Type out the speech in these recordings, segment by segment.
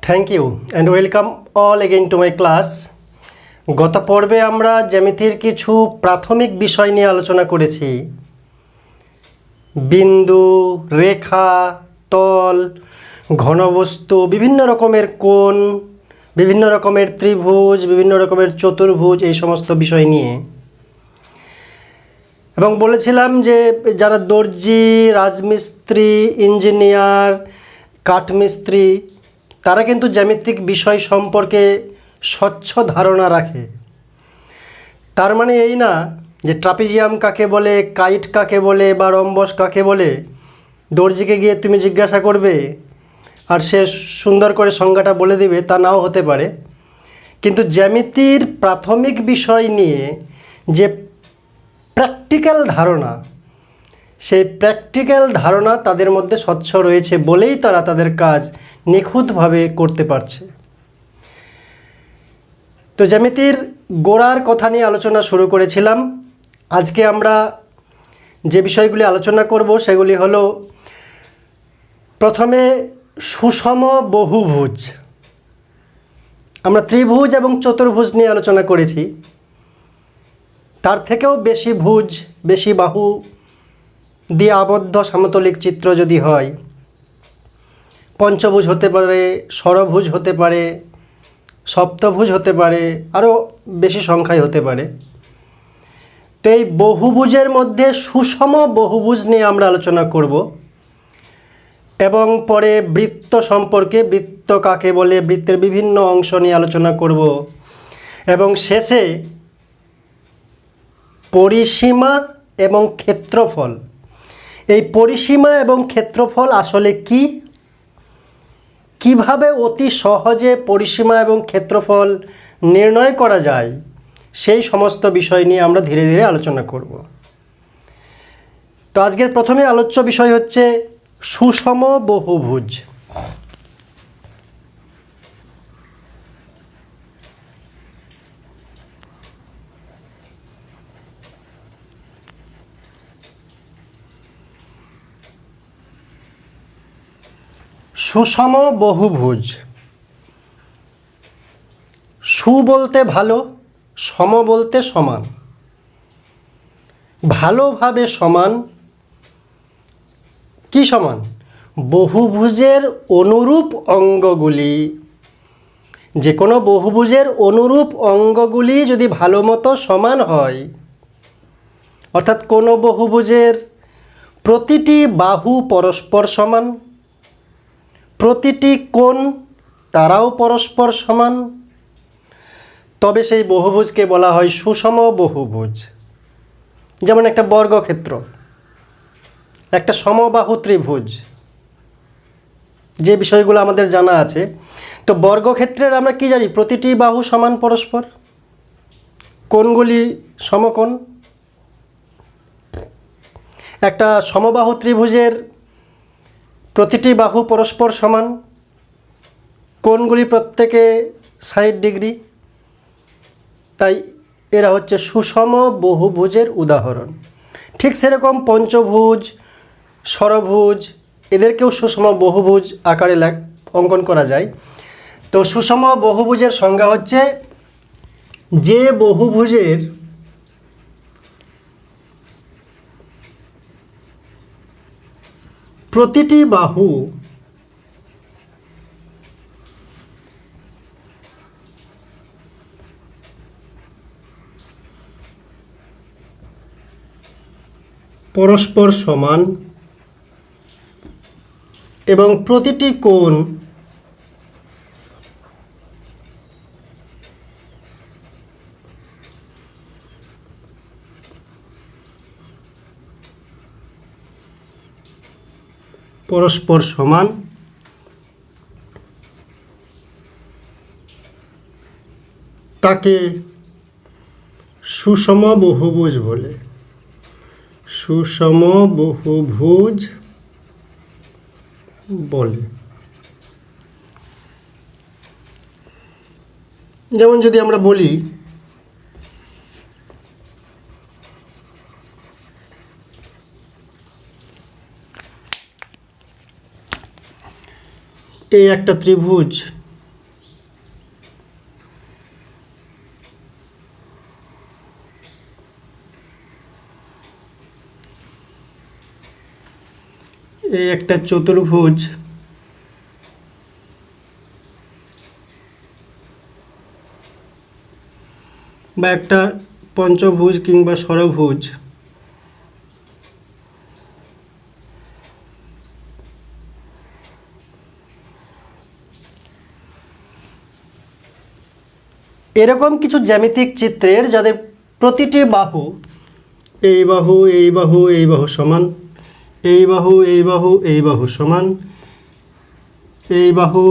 Thank you and welcome all again to my class. গত পর্বে আমরা জ্যামিতির কিছু প্রাথমিক বিষয় নিয়ে আলোচনা করেছি। বিন্দু, রেখা, তল, ঘনবস্তু, বিভিন্ন রকমের কোণ, বিভিন্ন রকমের ত্রিভুজ, বিভিন্ন রকমের চতুর্ভুজ, এই সমস্ত বিষয় নিয়ে। এবং বলেছিলাম যে যারা দর্জি, রাজমিস্ত্রি, ইঞ্জিনিয়ার, কাঠমিস্ত্রি, তারা কিন্তু জ্যামিতিক বিষয় সম্পর্কে স্বচ্ছ ধারণা রাখে। তার মানে এই না যে ট্রাপিজিয়াম কাকে বলে, কাইট কাকে বলে বা রম্বস কাকে বলে দর্জিকে গিয়ে তুমি জিজ্ঞাসা করবে আর সে সুন্দর করে সংজ্ঞাটা বলে দেবে, তা নাও হতে পারে। কিন্তু জ্যামিতির প্রাথমিক বিষয় নিয়ে যে প্র্যাকটিক্যাল ধারণা, সেই প্র্যাকটিক্যাল ধারণা তাদের মধ্যে স্বচ্ছ রয়েছে বলেই তারা তাদের কাজ নিখুঁতভাবে করতে পারছে। তো জ্যামিতির গোড়ার কথা নিয়ে আলোচনা শুরু করেছিলাম। আজকে আমরা যে বিষয়গুলি আলোচনা করব সেগুলি হলো, প্রথমে সুষম বহুভুজ। আমরা ত্রিভুজ এবং চতুর্ভুজ নিয়ে আলোচনা করেছি। তার থেকেও বেশি ভুজ, বেশি বাহু দিয়ে আবদ্ধ সমতলিক চিত্র যদি হয়, পঞ্চভুজ হতে পারে, ষড়ভুজ হতে পারে, সপ্তভুজ হতে পারে, আরও বেশি সংখ্যায় হতে পারে। তো এই বহুভুজের মধ্যে সুষম বহুভুজ নিয়ে আমরা আলোচনা করব এবং পরে বৃত্ত সম্পর্কে, বৃত্ত কাকে বলে, বৃত্তের বিভিন্ন অংশ নিয়ে আলোচনা করব এবং শেষে পরিসীমা এবং ক্ষেত্রফল। এই পরিসীমা এবং ক্ষেত্রফল আসলে কি, কিভাবে অতি সহজে পরিসীমা এবং ক্ষেত্রফল নির্ণয় করা যায়, সেই সমস্ত বিষয় নিয়ে আমরা ধীরে ধীরে আলোচনা করব। তো আজকের প্রথমে আলোচ্য বিষয় হচ্ছে সুষম বহুভুজ। সুষম বহুভুজ। সু বলতে ভালো, সম বলতে সমান। ভালোভাবে সমান। কি সমান? বহুভুজের অনুরূপ অঙ্গগুলি, যে কোনো বহুভুজের অনুরূপ অঙ্গগুলি যদি ভালো মতো সমান হয়, অর্থাৎ কোনো বহুভুজের প্রতিটি বাহু পরস্পর সমান, প্রতিটি কোণ তারাও পরস্পর সমান, তবে সেই বহুভুজকে বলা হয় সুষম বহুভুজ। যেমন একটা বর্গক্ষেত্র, একটা সমবাহু ত্রিভুজ, যে বিষয়গুলো আমাদের জানা আছে। তো বর্গক্ষেত্রের আমরা কি জানি? প্রতিটি বাহু সমান পরস্পর, কোণগুলি সমকোণ। একটা সমবাহু ত্রিভুজের প্রতিটি বাহু পরস্পর সমান, কোণগুলি প্রত্যেকে 60 ডিগ্রি। তাই এরা হচ্ছে সুষম বহুভুজের উদাহরণ। ঠিক সেরকম পঞ্চভুজ, ষড়ভুজ, এদেরকেও সুষম বহুভুজ আকারে অঙ্কন করা যায়। তো সুষম বহুভুজের সংজ্ঞা হচ্ছে যে বহুভুজের প্রতিটি বাহু পরস্পর সমান এবং প্রতিটি কোণ পরস্পর সমান, তাকে সুষম বহুভুজ বলে। সুষম বহুভুজ বলে। যেমন যদি আমরা বলি এই একটা ত্রিভুজ এই একটা চতুর্ভুজ বা একটা পঞ্চভুজ কিংবা ষড়ভুজ, এরকম কিছু জ্যামিতিক চিত্রের যাদের প্রতিটি বাহু, এই বাহু এই বাহু এই বাহু সমান, এই বাহু এই বাহু এই বাহু সমান, এই বাহু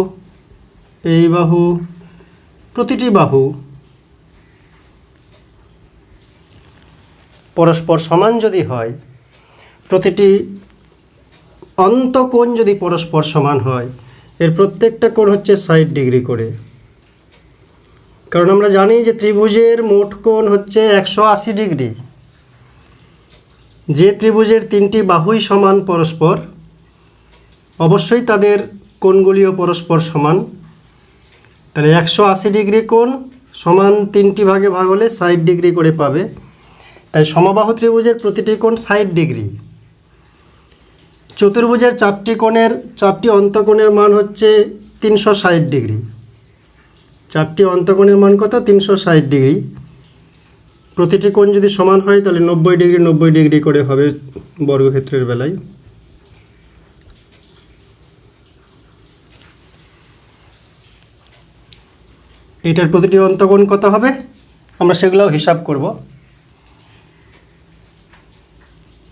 এই বাহু, প্রতিটি বাহু পরস্পর সমান যদি হয়, প্রতিটি অন্তঃকোণ যদি পরস্পর সমান হয়, এর প্রত্যেকটা কোণ হচ্ছে 60 ডিগ্রি করে। কারণ আমরা জানি যে ত্রিভুজের মোট কোণ হচ্ছে 180 ডিগ্রি। যে ত্রিভুজের তিনটি বাহুই সমান পরস্পর, অবশ্যই তাদের কোণগুলিও পরস্পর সমান। তাহলে 180 ডিগ্রি কোণ সমান তিনটি ভাগে ভাগ হলে 60 ডিগ্রি করে পাবে। তাই সমবাহু ত্রিভুজের প্রতিটি কোণ 60 ডিগ্রি। চতুর্ভুজের চারটি অন্তঃকোণের মান হচ্ছে 360 ডিগ্রি। চারটি অন্তঃকোণের মান কত? 360 ডিগ্রি। প্রতিটি কোণ যদি সমান হয় তাহলে 90 ডিগ্রি 90 ডিগ্রি করে হবে বর্গক্ষেত্রের বেলায়। এটার প্রতিটি অন্তঃকোণ কত হবে আমরা সেগুলোও হিসাব করব।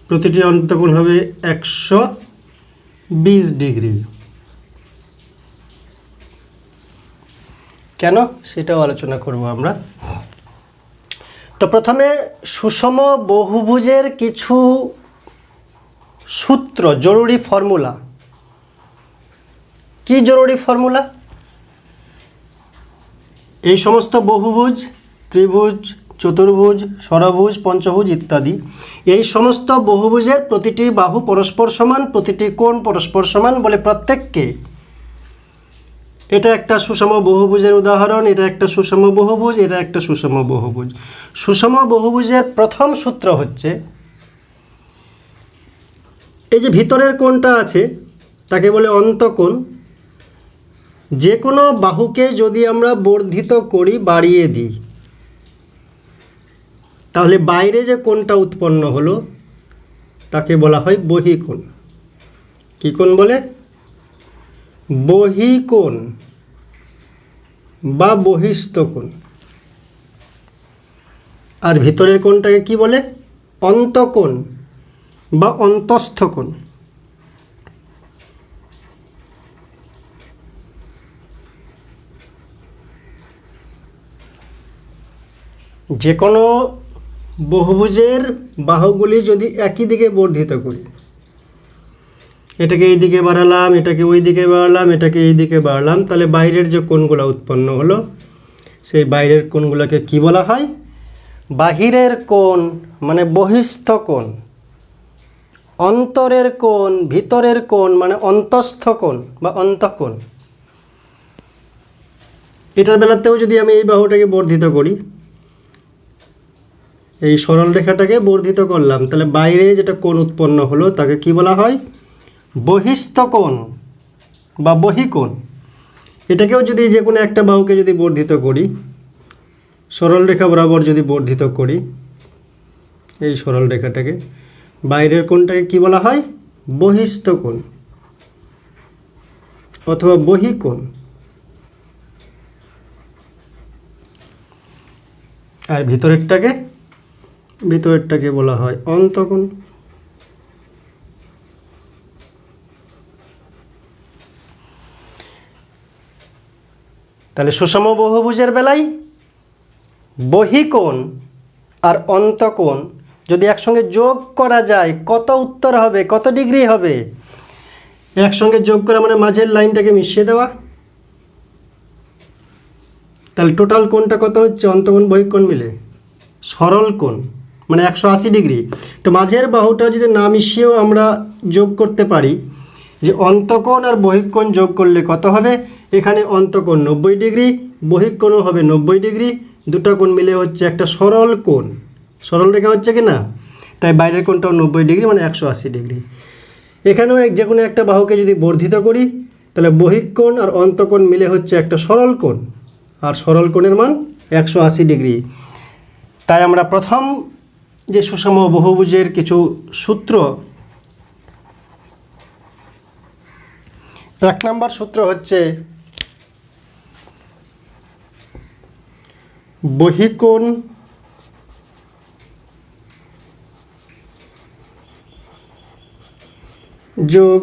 প্রতিটি অন্তঃকোণ হবে 120 ডিগ্রি। কেন সেটাও আলোচনা করব আমরা। তো প্রথমে সুষম বহুভুজের কিছু সূত্র, জরুরি ফর্মুলা। কি জরুরি ফর্মুলা? এই সমস্ত বহুভুজ, ত্রিভুজ, চতুর্ভুজ, ষড়ভুজ, পঞ্চভুজ ইত্যাদি, এই সমস্ত বহুভুজের প্রতিটি বাহু পরস্পর সমান, প্রতিটি কোণ পরস্পর সমান বলে প্রত্যেককে, এটা একটা সুষম বহুভুজের উদাহরণ, এটা একটা সুষম বহুভুজ, এটা একটা সুষম বহুভুজ। সুষম বহুভুজের প্রথম সূত্র হচ্ছে, এই যে ভিতরের কোণটা আছে তাকে বলে অন্তঃকোণ। যে কোনো বাহুকে যদি আমরা বর্ধিত করি, বাড়িয়ে দিই, তাহলে বাইরে যে কোণটা উৎপন্ন হলো তাকে বলা হয় বহিঃকোণ। কী কোণ বলে? বহিঃকোণ বা বহিস্থ কোণ। আর ভিতরের কোণটাকে কি বলে? অন্তঃকোণ বা অন্তঃস্থ কোণ। যে কোনো বহুভুজের বাহুগুলি যদি একই দিকে বর্ধিত করি, এটাকে এই দিকে বাড়ালাম, এটাকে ওই দিকে বাড়ালাম, এটাকে এই দিকে বাড়ালাম, তাহলে বাইরের যে কোণগুলো উৎপন্ন হলো সেই বাইরের কোণগুলোকে কি বলা হয়? বাহিরের কোণ মানে বহিস্থ কোণ। অন্তরের কোণ, ভিতরের কোণ মানে অন্তঃস্থ কোণ বা অন্তঃকোণ। এটার বেলাতেও যদি আমি এই বাহুটাকে বর্ধিত করি, এই সরল রেখাটাকে বর্ধিত করলাম, তাহলে বাইরে যেটা কোণ উৎপন্ন হলো তাকে কি বলা হয়? বহিস্থ কোণ বা বহিঃকোণ। এটাকেও যদি যে কোনো একটা বাহুকে যদি বর্ধিত করি, সরল রেখা বরাবর যদি বর্ধিত করি এই সরল রেখাটাকে, বাইরের কোণটাকে কি বলা হয়? বহিস্থ কোণ অথবা বহিঃকোণ। আর ভিতরেরটাকে বলা হয় অন্তঃকোণ। তাহলে সুষম বহুভুজের বেলায় বহিঃকোণ আর অন্তঃকোণ যদি একসঙ্গে যোগ করা যায়, কত উত্তর হবে, কত ডিগ্রি হবে? একসঙ্গে যোগ করা মানে মাঝের লাইনটাকে মিশিয়ে দেওয়া। তাহলে টোটাল কোণটা কত হচ্ছে? অন্তঃকোণ বহিঃকোণ মিলে সরল কোণ মানে 180 ডিগ্রি। তো মাঝের বাহুটা যদি না মিশিয়েও আমরা যোগ করতে পারি, যে অন্তঃকোণ আর বহিঃকোণ যোগ করলে কত হবে? এখানে অন্তঃকোণ 90 ডিগ্রি, বহিঃকোণও হবে 90 ডিগ্রি, দুটো কোণ মিলে হচ্ছে একটা সরল কোণ। সরল রেখা হচ্ছে কি না? তাই বাইরের কোণটাও 90 ডিগ্রি মানে 180 ডিগ্রি। এখানেও যে কোনো একটা বাহুকে যদি বর্ধিত করি তাহলে বহিঃকোণ আর অন্তঃকোণ মিলে হচ্ছে একটা সরল কোণ, আর সরল কোণের মান 180 ডিগ্রি। তাই আমরা প্রথম যে সুষম বহুভুজের কিছু সূত্র, 1 নম্বর সূত্র হচ্ছে বহিঃকোণ যোগ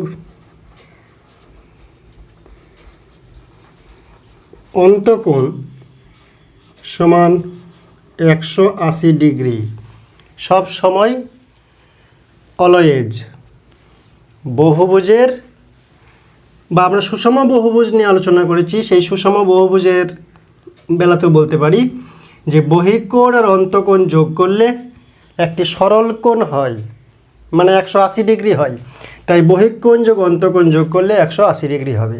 অন্তঃকোণ সমান 180 ডিগ্রি। সব সময় অলওয়েজ বহুভুজের বা আমরা সুষম বহুভুজ নিয়ে আলোচনা করেছি, সেই সুষম বহুভুজের বেলাতেও বলতে পারি যে বহিঃকোণ আর অন্তঃকোণ যোগ করলে একটি সরল কোণ হয়, মানে 180 ডিগ্রি হয়। তাই বহিঃকোণ যোগ অন্তঃকোণ যোগ করলে 180 ডিগ্রি হবে।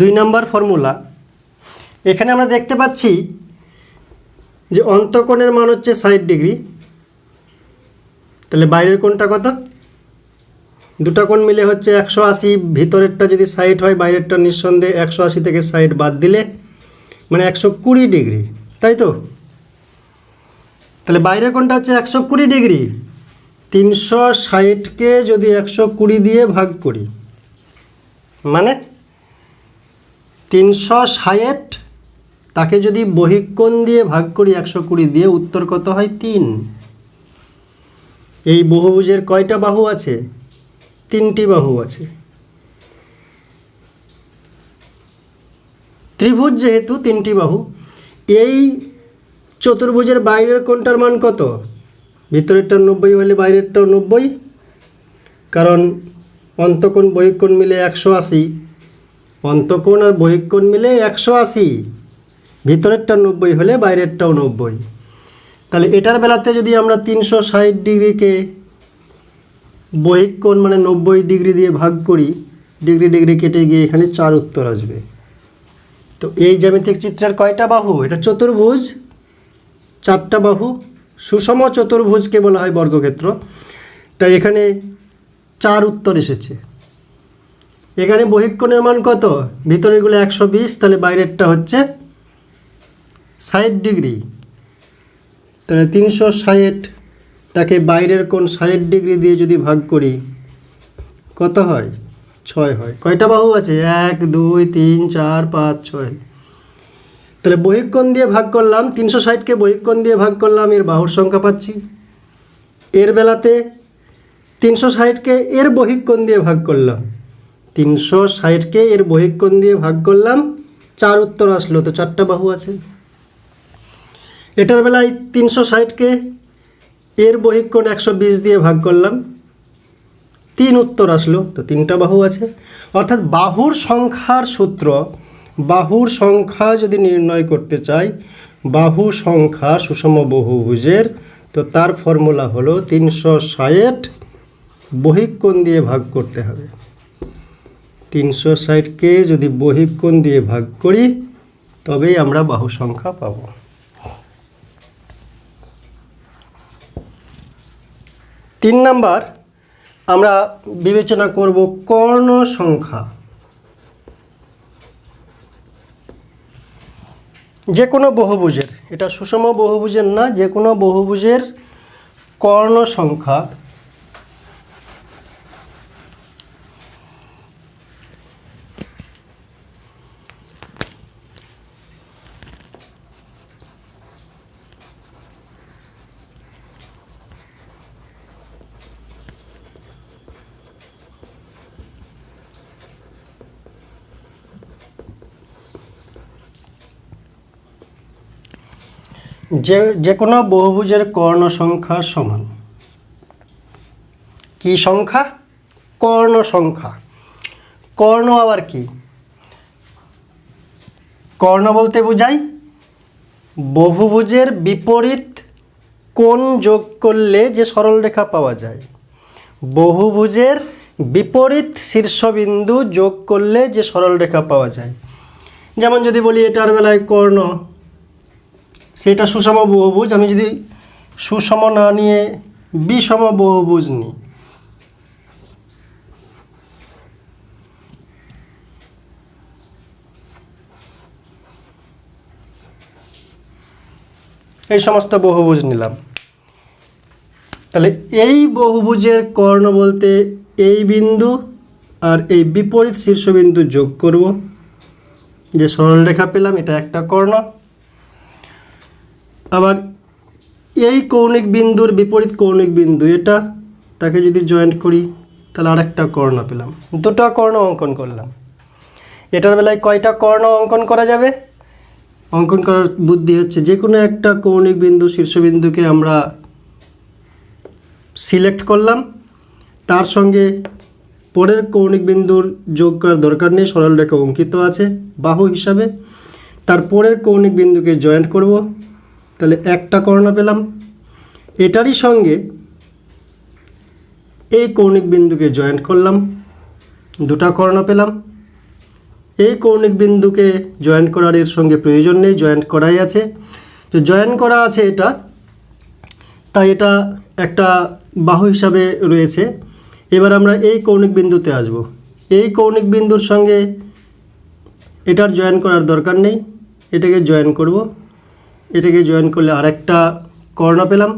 2 নম্বর ফর্মুলা, এখানে আমরা দেখতে পাচ্ছি যে অন্তঃকোণের মান হচ্ছে 60 ডিগ্রি, তাহলে বাইরের কোণটা কত? দুটা কোণ মিলে হচ্ছে 180, ভিতরেরটা যদি 60 হয় বাইরেরটা নিঃসন্দেহে 180 থেকে 60 বাদ দিলে মানে 120 ডিগ্রি, তাই তো? তাহলে বাইরের কোণটা হচ্ছে 120 ডিগ্রি। 360কে যদি 120 দিয়ে ভাগ করি মানে 360, তাকে যদি বহিঃকোণ দিয়ে ভাগ করি 120 দিয়ে, উত্তর কত হয়? 3। এই বহুভুজের কয়টা বাহু আছে? 3টি বাহু আছে। ত্রিভুজ যেহেতু 3টি বাহু, এই চতুর্ভুজের বাইরের কোণটার মান কত? ভিতরেরটা 90 হলে বাইরেরটাও 90, কারণ অন্তঃকোণ বহিঃকোণ মিলে 180, অন্তঃকোণ আর বহিঃকোণ মিলে 180, ভিতরেরটা 90 হলে বাইরেরটাও 90। তাহলে এটার বেলাতে যদি আমরা 360 ডিগ্রিকে বহিঃকোণ মানে 90 ডিগ্রি দিয়ে ভাগ করি, ডিগ্রি ডিগ্রি কেটে গিয়ে এখানে 4 উত্তর আসবে। তো এই জ্যামিতিক চিত্রের কয়টা বাহু? এটা চতুর্ভুজ, 4টা বাহু। সুষম চতুর্ভুজকে বলা হয় বর্গক্ষেত্র, তাই এখানে 4 উত্তর এসেছে। এখানে বহিঃকোণের মান কত? ভিতরেরগুলো 120, তাহলে বাইরেরটা হচ্ছে 60 ডিগ্রি। তাহলে 360 তাকে বাইরের কোণ 60 ডিগ্রি দিয়ে যদি ভাগ করি কত হয়? 6 হয়। কয়টা বাহু আছে? 1 2 3 4 5 6। তাহলে বহিঃকোণ দিয়ে ভাগ করলাম, 360কে বহিঃকোণ দিয়ে ভাগ করলাম, এর বাহুর সংখ্যা পাচ্ছি। এর বেলাতে 360কে এর বহিঃকোণ দিয়ে ভাগ করলাম, 360কে এর বহিঃকোণ দিয়ে ভাগ করলাম, 4 উত্তর আসলো। তো 4টা বাহু আছে। এটার বেলায় 360কে এর বহিঃকোণ 120 দিয়ে ভাগ করলাম, 3 উত্তর আসলো। তো 3টা বাহু আছে। অর্থাৎ বাহুর সংখ্যার সূত্র, বাহুর সংখ্যা যদি নির্ণয় করতে চাই, বাহু সংখ্যা সুষম বহুভুজের, তো তার ফর্মুলা হলো 360 বহিঃকোণ দিয়ে ভাগ করতে হবে। 360কে যদি বহিঃকোণ দিয়ে ভাগ করি তবেই আমরা বাহু সংখ্যা পাব। 3 নাম্বার আমরা বিবেচনা করব কর্ণ সংখ্যা। যে কোনো বহুভুজের, এটা সুষম বহুভুজের না, যে কোনো বহুভুজের কর্ণ সংখ্যা যে কোনো বহুভুজের কর্ণ সংখ্যা সমান কি সংখ্যা? কর্ণ সংখ্যা। কর্ণ আবার কি? কর্ণ বলতে বোঝায় বহুভুজের বিপরীত কোণ যোগ করলে যে সরলরেখা পাওয়া যায়, বহুভুজের বিপরীত শীর্ষবিন্দু যোগ করলে যে সরলরেখা পাওয়া যায়। যেমন যদি বলি এটার বেলায় কর্ণ, সেটা সুষম বহুভুজ। আমি যদি সুষম না নিয়ে বিষম বহুভুজ নিই, এই সমস্ত বহুভুজ নিলাম। তাহলে এই বহুভুজের কর্ণ বলতে এই বিন্দু আর এই বিপরীত শীর্ষবিন্দু যোগ করব, যে সরলরেখা পেলাম এটা একটা কর্ণ। আবার এই কৌণিক বিন্দুর বিপরীত কৌণিক বিন্দু এটা, তাকে যদি জয়েন্ট করি তাহলে আরেকটা কর্ণ পেলাম। দুটো কর্ণ অঙ্কন করলাম। এটার বেলায় কয়টা কর্ণ অঙ্কন করা যাবে? অঙ্কন করার বুদ্ধি হচ্ছে যে কোনো একটা কৌণিক বিন্দু শীর্ষবিন্দুকে আমরা সিলেক্ট করলাম, তার সঙ্গে পরের কৌণিক বিন্দুর যোগ করার দরকার নেই, সরলরেখা অঙ্কিত আছে বাহু হিসাবে, তার পরের কৌণিক বিন্দুকে জয়েন্ট করব, তাহলে একটা কর্ণ পেলাম। এটারই সঙ্গে এই কৌণিক বিন্দুকে জয়েন্ট করলাম, দুটা কর্ণ পেলাম। এই কৌণিক বিন্দুকে জয়েন্ট করার এর সঙ্গে প্রয়োজন নেই, জয়েন্ট করাই আছে, তো জয়েন্ট করা আছে এটা, তাই এটা একটা বাহু হিসাবে রয়েছে। এবার আমরা এই কৌণিক বিন্দুতে আসব। এই কৌণিক বিন্দুর সঙ্গে এটার জয়েন করার দরকার নেই, এটাকে জয়েন করব। এটাকে জয়েন করলে আরেকটা কর্ণ পেলাম।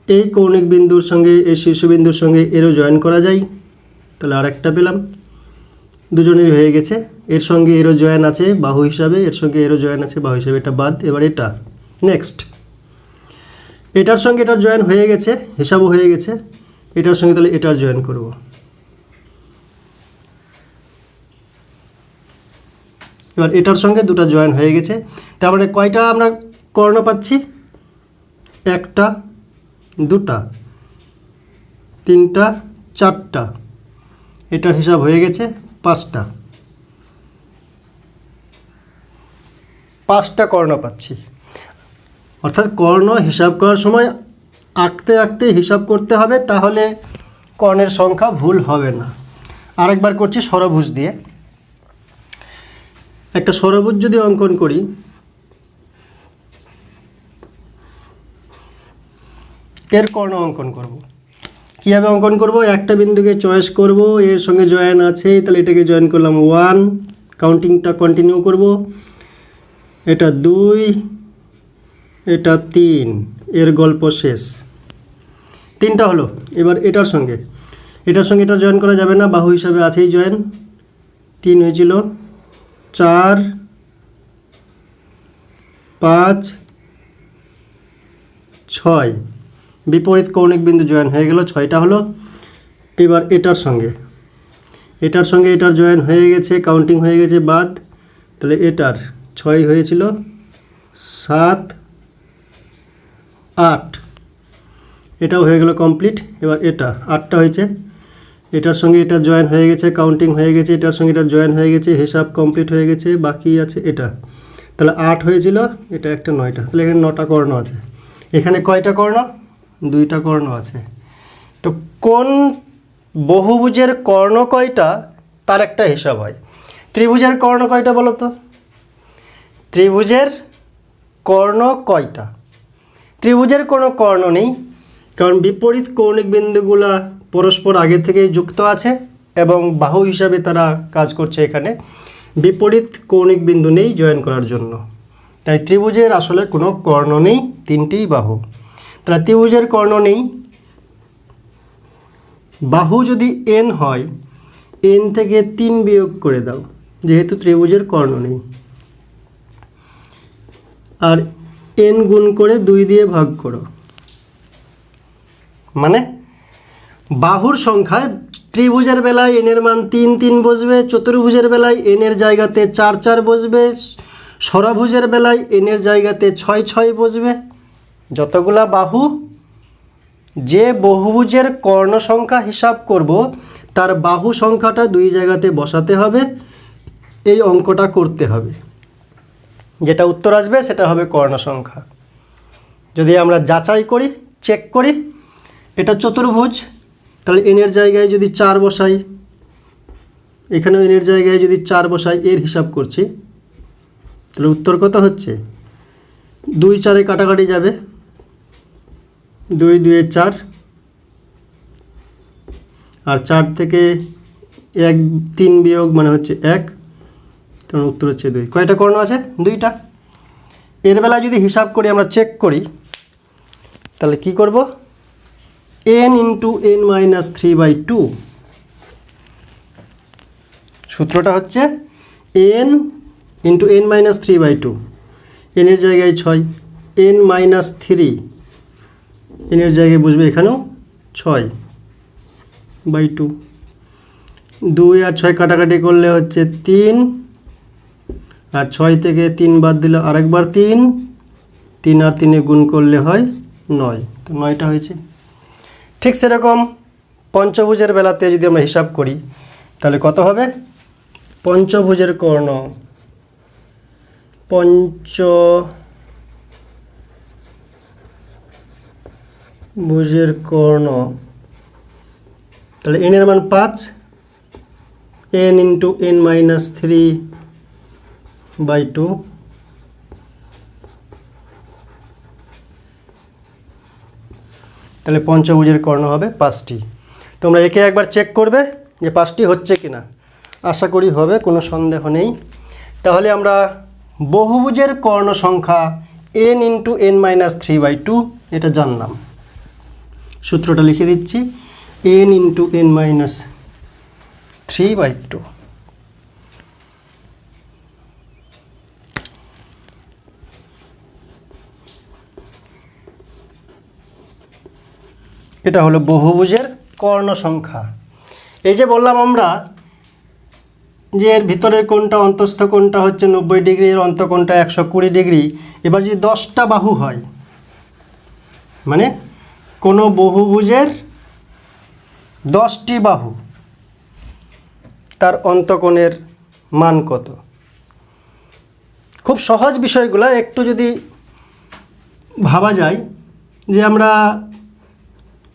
এই কৌণিক বিন্দুর সঙ্গে এই শীর্ষবিন্দুর সঙ্গে এরও জয়েন করা যায়, তাহলে আরেকটা পেলাম। দুজনেরই হয়ে গেছে। এর সঙ্গে এরও জয়েন আছে বাহু হিসাবে, এর সঙ্গে এরও জয়েন আছে বাহু হিসাবে, এটা বাদ। এবার এটা নেক্সট, এটার সঙ্গে এটার জয়েন হয়ে গেছে, হিসাবও হয়ে গেছে। এটার সঙ্গে তাহলে এটার জয়েন করব। এবার এটার সঙ্গে দুটো জয়েন হয়ে গেছে, তার মানে কয়টা আমরা কর্ণ পাচ্ছি? একটা, দুটা, তিনটা, চারটা। এটার হিসাব হয়ে গেছে পাঁচটা। পাঁচটা কর্ণ পাচ্ছি। অর্থাৎ কর্ণ হিসাব করার সময় আঁকতে আঁকতে হিসাব করতে হবে, তাহলে কর্ণের সংখ্যা ভুল হবে না। আরেকবার করছি ষড়ভুজ দিয়ে। একটা ষড়ভুজ যদি অঙ্কন করি, এর কর্ণ অঙ্কন করব। কীভাবে অঙ্কন করব? একটা বিন্দুকে চয়েস করব, এর সঙ্গে জয়েন আছে, তাহলে এটাকে জয়েন করলাম 1, কাউন্টিংটা কন্টিনিউ করব। এটা 2, এটা 3, এর গল্প শেষ। তিনটা হলো। এবার এটার সঙ্গে এটা জয়েন করা যাবে না, বাহু হিসাবে আছেই জয়েন। 3 হয়েছিল, 4, 5, 6, বিপরীত কৌণিক বিন্দু জয়েন হয়ে গেল, 6টা হলো। এবার এটার সঙ্গে এটার জয়েন হয়ে গেছে, কাউন্টিং হয়ে গেছে বাদ, তাহলে এটার 6 হয়েছিল, 7, 8, এটাও হয়ে গেল কমপ্লিট। এবার এটা 8টা হয়েছে, এটার সঙ্গে এটা জয়েন হয়ে গেছে, কাউন্টিং হয়ে গেছে, এটার সঙ্গে এটা জয়েন হয়ে গেছে, হিসাব কমপ্লিট হয়ে গেছে, বাকি আছে এটা, তাহলে 8 হয়েছিল, এটা একটা 9টা, তাহলে এখানে 9টা কর্ণ আছে। এখানে কয়টা কর্ণ? 2টা কর্ণ আছে। তো কোন বহুভুজের কর্ণ কয়টা তার একটা হিসাব হয়। ত্রিভুজের কর্ণ কয়টা বলো তো? ত্রিভুজের কর্ণ কয়টা? ত্রিভুজের কোনো কর্ণ নেই, কারণ বিপরীত কৌণিক বিন্দুগুলা পরস্পর আগে থেকেই যুক্ত আছে এবং বাহু হিসাবে তারা কাজ করছে। এখানে বিপরীত কৌণিক বিন্দু নেই জয়েন করার জন্য, তাই ত্রিভুজের আসলে কোনো কর্ণ নেই, তিনটেই বাহু। তাহলে ত্রিভুজের কর্ণ নেই। বাহু যদি n হয়, n থেকে 3 বিয়োগ করে দাও, যেহেতু ত্রিভুজের কর্ণ নেই। আর n গুণ করে 2 দিয়ে ভাগ করো, মানে বাহুর সংখ্যায় ত্রিভুজের বেলায় n এর মান 3 3 বসবে, চতুর্ভুজের বেলায় n এর জায়গাতে 4 4 বসবে, ষড়ভুজের বেলায় n এর জায়গাতে 6 6 বসবে। যতগুলা বাহু, যে বহুভুজের কর্ণ সংখ্যা হিসাব করব তার বাহু সংখ্যাটা 2 জায়গাতে বসাতে হবে, এই অঙ্কটা করতে হবে। যেটা উত্তর আসবে সেটা হবে কর্ণ সংখ্যা। যদি আমরা যাচাই করি, চেক করি, এটা চতুর্ভুজ, তাহলে n এর জায়গায় যদি 4 বসাই, এখানেও n এর জায়গায় যদি 4 বসাই, এর হিসাব করছি, তাহলে উত্তর কত হচ্ছে? 2 4 কাটাকাটি যাবে, 2 2 4, আর 4 থেকে 1 3 বিয়োগ মানে হচ্ছে 1, তখন উত্তর হচ্ছে 2। কয়টা কর্ণ আছে? 2টা। এর বেলায় যদি হিসাব করি, আমরা চেক করি, তাহলে কি করব, n ইন্টু n মাইনাস 3/2, সূত্রটা হচ্ছে n into n minus 3/2, n এর জায়গায় 6, n মাইনাস 3, n এর জায়গায় বুঝবে এখানেও 6/2, 2 আর 6 কাটাকাটি করলে হচ্ছে 3, আর 6 থেকে 3 বাদ দিলে আরেকবার 3, 3 আর 3 গুণ করলে হয় 9, তো 9টা হয়েছে। ঠিক সেরকম পঞ্চভুজের বেলাতে যদি আমরা হিসাব করি, তাহলে কত হবে, পঞ্চভুজের কর্ণ, পঞ্চভুজের কর্ণ, তাহলে n এর মান 5, n ইন্টু n মাইনাস 3/2, তাহলে পঞ্চভুজের কর্ণ হবে 5টি। তোমরা একে একবার চেক করবে যে 5টি হচ্ছে কিনা, আশা করি হবে, কোনো সন্দেহ নেই। তাহলে আমরা বহুভুজের কর্ণ সংখ্যা n ইন্টু n মাইনাস 3/2 এটা জানলাম। সূত্রটা লিখে দিচ্ছি, n ইন্টু n মাইনাস 3/2। এটা হলো বহুভুজের কর্ণ সংখ্যা। এই যে বললাম আমরা যে এর ভিতরের কোণটা, অন্তঃস্থ কোণটা হচ্ছে 90 ডিগ্রি, এর অন্তঃকোণটা 120 ডিগ্রি। এবার যদি 10টা বাহু হয়, মানে কোনো বহুভুজের 10টি বাহু, তার অন্তঃকোণের মান কত? খুব সহজ বিষয়গুলো একটু যদি ভাবা যায়, যে আমরা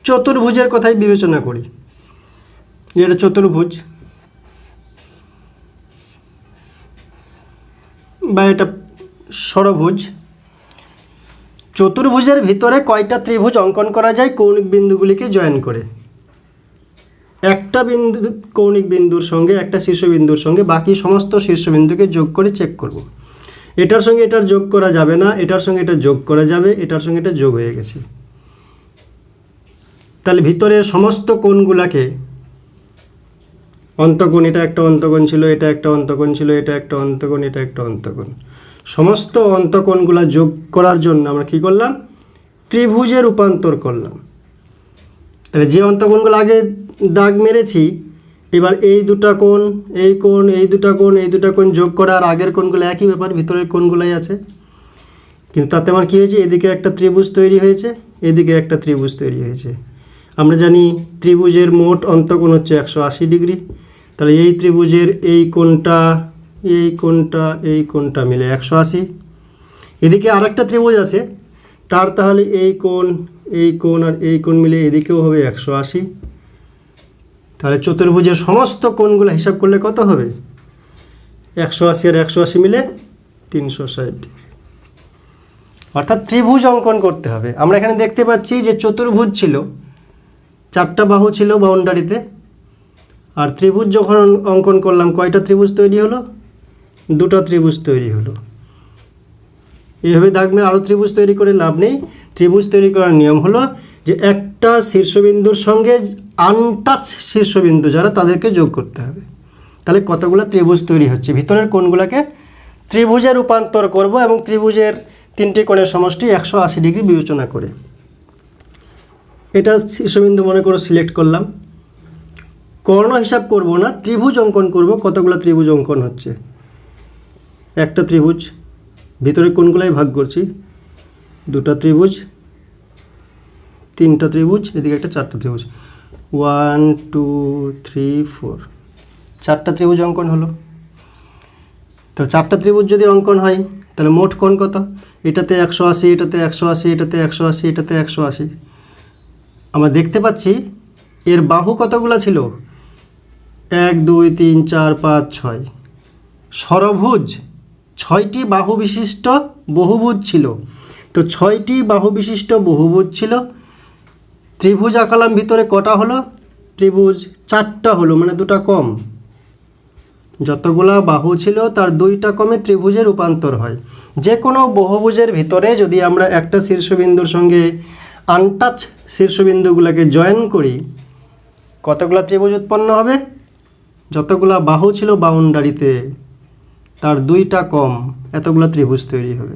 চতুর্ভুজের কথাই বিবেচনা করি, যে এটা চতুর্ভুজ বা এটা ষড়ভুজ। চতুর্ভুজের ভিতরে কয়টা ত্রিভুজ অঙ্কন করা যায় কৌণিক বিন্দুগুলিকে জয়েন করে? একটা বিন্দু, কৌণিক বিন্দুর সঙ্গে একটা শীর্ষবিন্দুর সঙ্গে বাকি সমস্ত শীর্ষবিন্দুকে যোগ করে চেক করব। এটার সঙ্গে এটার যোগ করা যাবে না, এটার সঙ্গে এটা যোগ করা যাবে, এটার সঙ্গে এটা যোগ হয়ে গেছে। তাহলে ভিতরের সমস্ত কোণগুলাকে, অন্তঃকোণ, এটা একটা অন্তঃকোণ ছিল, এটা একটা অন্তঃকোণ ছিল, এটা একটা অন্তঃকোণ, এটা একটা অন্তঃকোণ, সমস্ত অন্তঃকোণগুলো যোগ করার জন্য আমরা কী করলাম, ত্রিভুজে রূপান্তর করলাম। তাহলে যে অন্তঃকোণগুলো আগে দাগ মেরেছি, এবার এই দুটা কোণ, এই কোণ, এই দুটা কোণ, এই দুটা কোণ যোগ করা, আর আগের কোণগুলো একই ব্যাপার, ভিতরের কোণগুলাই আছে। কিন্তু তাতে আমার কী হয়েছে, এদিকে একটা ত্রিভুজ তৈরি হয়েছে, এদিকে একটা ত্রিভুজ তৈরি হয়েছে। আমরা জানি ত্রিভুজের মোট অন্তঃকোণ হচ্ছে 180 ডিগ্রি। তাহলে এই ত্রিভুজের এই কোণটা, এই কোণটা, এই কোণটা মিলে 180। এদিকে আরেকটা ত্রিভুজ আছে, তার তাহলে এই কোণ, এই কোণ আর এই কোণ মিলে এদিকেও হবে 180। তাহলে চতুর্ভুজের সমস্ত কোণগুলো হিসাব করলে কত হবে, 180 আর 180 মিলে 360 ডিগ্রি। অর্থাৎ ত্রিভুজ অঙ্কন করতে হবে। আমরা এখানে দেখতে পাচ্ছি যে চতুর্ভুজ ছিল, 4টা বাহু ছিল বাউন্ডারিতে, আর ত্রিভুজ যখন অঙ্কন করলাম কয়টা ত্রিভুজ তৈরি হলো, 2টা ত্রিভুজ তৈরি হলো। এইভাবে দাগ মেরে আরও ত্রিভুজ তৈরি করে লাভ নেই। ত্রিভুজ তৈরি করার নিয়ম হলো যে একটা শীর্ষবিন্দুর সঙ্গে আনটাচ শীর্ষবিন্দু যারা, তাদেরকে যোগ করতে হবে। তাহলে কতগুলো ত্রিভুজ তৈরি হচ্ছে, ভিতরের কোণগুলোকে ত্রিভুজে রূপান্তর করব এবং ত্রিভুজের 3টি কোণের সমষ্টি 180 ডিগ্রি বিবেচনা করে। এটা শীর্ষবিন্দু মনে করে সিলেক্ট করলাম। কর্ণ হিসাব করব না, ত্রিভুজ অঙ্কন করব। কতগুলো ত্রিভুজ অঙ্কন হচ্ছে, একটা ত্রিভুজ, ভিতরের কোণগুলাই ভাগ করছি, 2টা ত্রিভুজ, 3টা ত্রিভুজ, এদিকে একটা 4টা ত্রিভুজ, 1 2 3 4, 4টা ত্রিভুজ অঙ্কন হলো। তো 4টা ত্রিভুজ যদি অঙ্কন হয়, তাহলে মোট কোণ কত, এটাতে 180, এটাতে 180, এটাতে 180, এটাতে 180। আমরা দেখতে পাচ্ছি এর বাহু কতগুলো ছিল, 1 2 3 4 5 6। ষড়ভুজ 6টি বাহু বিশিষ্ট বহুভুজ ছিল। তো 6টি বাহু বিশিষ্ট বহুভুজ ছিল। ত্রিভুজ আঁকালাম, ভিতরে কটা হলো, ত্রিভুজ 4টা হলো, মানে 2টা কম। যতগুলা বাহু ছিল তার 2টা কমে ত্রিভুজে রূপান্তর হয়। যে কোনো বহুভুজের ভিতরে যদি আমরা একটা শীর্ষবিন্দুর সঙ্গে আনটাচ শীর্ষবিন্দুগুলোকে জয়েন করি, কতগুলা ত্রিভুজ উৎপন্ন হবে? যতগুলা বাহু ছিল বাউন্ডারিতে তার 2টা কম এতগুলা ত্রিভুজ তৈরি হবে।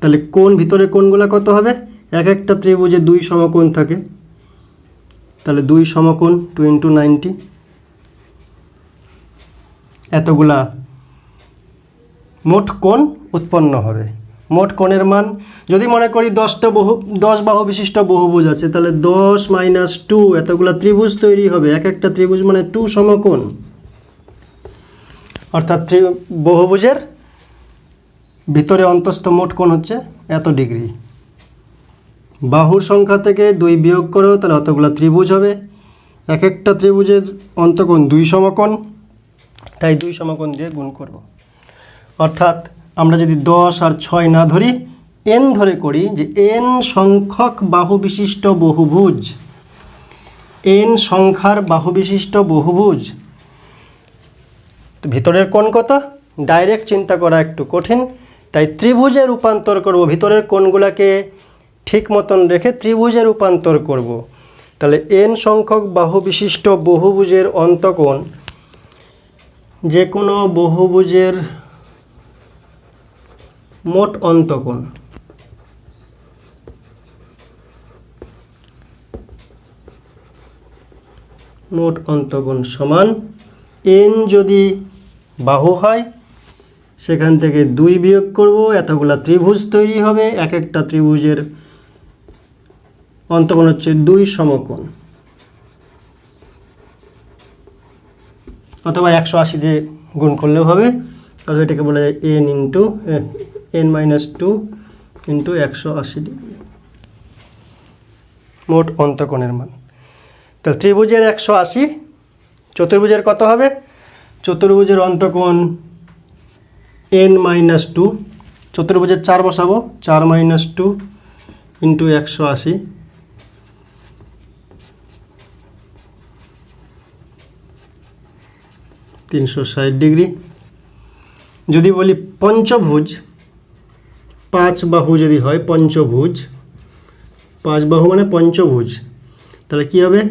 তাহলে কোণ ভিতরে কোণগুলা কত হবে? এক একটা ত্রিভুজে 2 সমকোণ থাকে, তাহলে 2 সমকোণ 2 × 90, এতগুলা মোট কোণ উৎপন্ন হবে। মোট কোণের মান যদি মনে করি 10 বাহু বিশিষ্ট বহুভুজ আছে, তাহলে 10 - 2 এতগুলা ত্রিভুজ তৈরি হবে। এক একটা ত্রিভুজ মানে 2 সমকোণ, অর্থাৎ বহুভুজের ভিতরে অন্তস্থ মোট কোণ হচ্ছে এত ডিগ্রি। বাহুর সংখ্যা থেকে 2 বিয়োগ করো, তাহলে অতগুলা ত্রিভুজ হবে। এক একটা ত্রিভুজের অন্তকোণ 2 সমকোণ, তাই 2 সমকোণ দিয়ে গুণ করব। অর্থাৎ আমরা যদি 10 আর 6 না ধরি, n ধরে করি যে n সংখ্যক বাহু বিশিষ্ট বহুভুজ, n সংখ্যার বাহু বিশিষ্ট বহুভুজ। তো ভিতরের কোণ কত? ডাইরেক্ট চিন্তা করা একটু কঠিন, তাই ত্রিভুজে রূপান্তর করব। ভিতরের কোণগুলোকে ঠিক মতন রেখে ত্রিভুজে রূপান্তর করব। তাহলে n সংখ্যক বাহু বিশিষ্ট বহুভুজের অন্তকোণ, যে কোনো বহুভুজের মোট অন্তকোণ, মোট অন্তকোণ সমান n যদি বাহু হয় সেখান থেকে 2 বিয়োগ করব, এতগুলা ত্রিভুজ তৈরি হবে। এক একটা ত্রিভুজের অন্তকোণ হচ্ছে 2 সমকোণ, অথবা 180 দিয়ে গুণ করলেও হবে। তাহলে এটাকে বলা যায় n - 2 × 180 ডিগ্রি মোট অন্তকোণের মান। তাহলে ত্রিভুজের 180, চতুর্ভুজের কত হবে? চতুর্ভুজের অন্তকোণ n - 2, চতুর্ভুজের 4 বসাবো, 4 - 2 × 180, 360 ডিগ্রি। যদি বলি পঞ্চভুজ, 5 বাহু যদি হয় পঞ্চভুজ, 5 বাহু মানে পঞ্চভুজ, তাহলে কি হবে?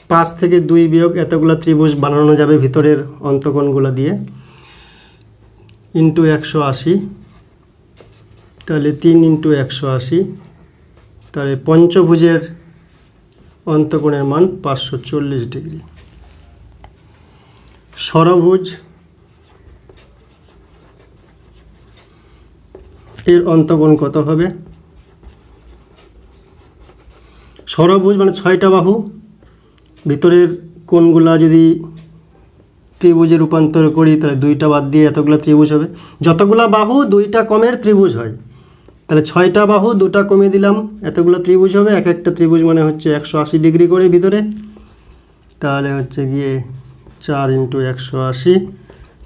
5 থেকে 2 বিয়োগ এতগুলা ত্রিভুজ বানানো যাবে ভিতরের অন্তকোণগুলো দিয়ে, × 180, তাহলে 3 × 180, তাহলে পঞ্চভুজের অন্তকোণের মান 540 ডিগ্রি। ষড়ভুজ, এর অন্তকোণ কত হবে? ষড়ভুজ মানে 6টা বাহু, ভিতরের কোণগুলা যদি ত্রিভুজে রূপান্তর করি তাহলে 2টা বাদ দিয়ে এতগুলা ত্রিভুজ হবে। যতগুলা বাহু 2টা কমের ত্রিভুজ হয়, তাহলে 6টা বাহু 2টা কমিয়ে দিলাম, এতগুলো ত্রিভুজ হবে। এক একটা ত্রিভুজ মানে হচ্ছে 180 ডিগ্রি করে ভিতরে, তাহলে হচ্ছে গিয়ে 4 × 180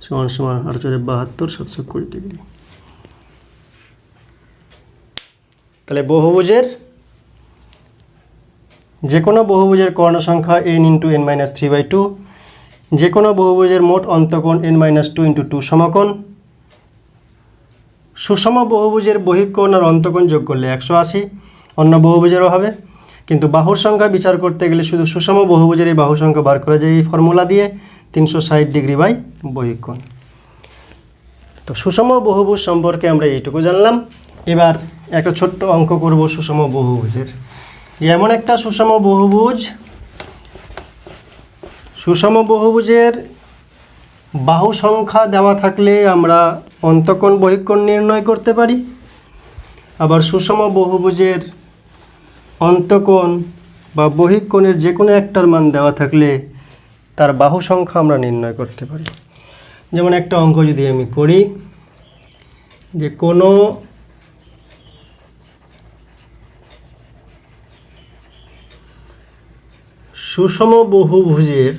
= 8×4 = 72, 720 ডিগ্রি। তাহলে বহুভুজের যে কোনো বহুভুজের কর্ণ সংখ্যা n × n - 3/2, যে কোনো বহুভুজের মোট অন্তকোণ n - 2 × 2 সমকোণ। সুষম বহুভুজের বহিঃকোণ আর অন্তকোণ যোগ করলে 180, অন্য বহুভুজেরও হবে। কিন্তু বাহুর সংখ্যা বিচার করতে গেলে শুধু সুষম বহুভুজের এই বাহু সংখ্যা বার করা যায় এই ফর্মুলা দিয়ে, 360 ডিগ্রি বাই বহিঃকোণ। তো সুষম বহুভুজ সম্পর্কে আমরা এইটুকু জানলাম। এবার একটা ছোট্ট অঙ্ক করব সুষম বহুভুজের। যেমন একটা সুষম বহুভুজের বাহু সংখ্যা দেওয়া থাকলে আমরা অন্তকোণ বহিঃকোণ নির্ণয় করতে পারি। আবার সুষম বহুভুজের অন্তকোণ বা বহিঃকোণের যে কোনো একটার মান দেওয়া থাকলে তার বাহু সংখ্যা আমরা নির্ণয় করতে পারি। যেমন একটা অঙ্ক যদি আমি করি যে কোনো সুষম বহুভুজের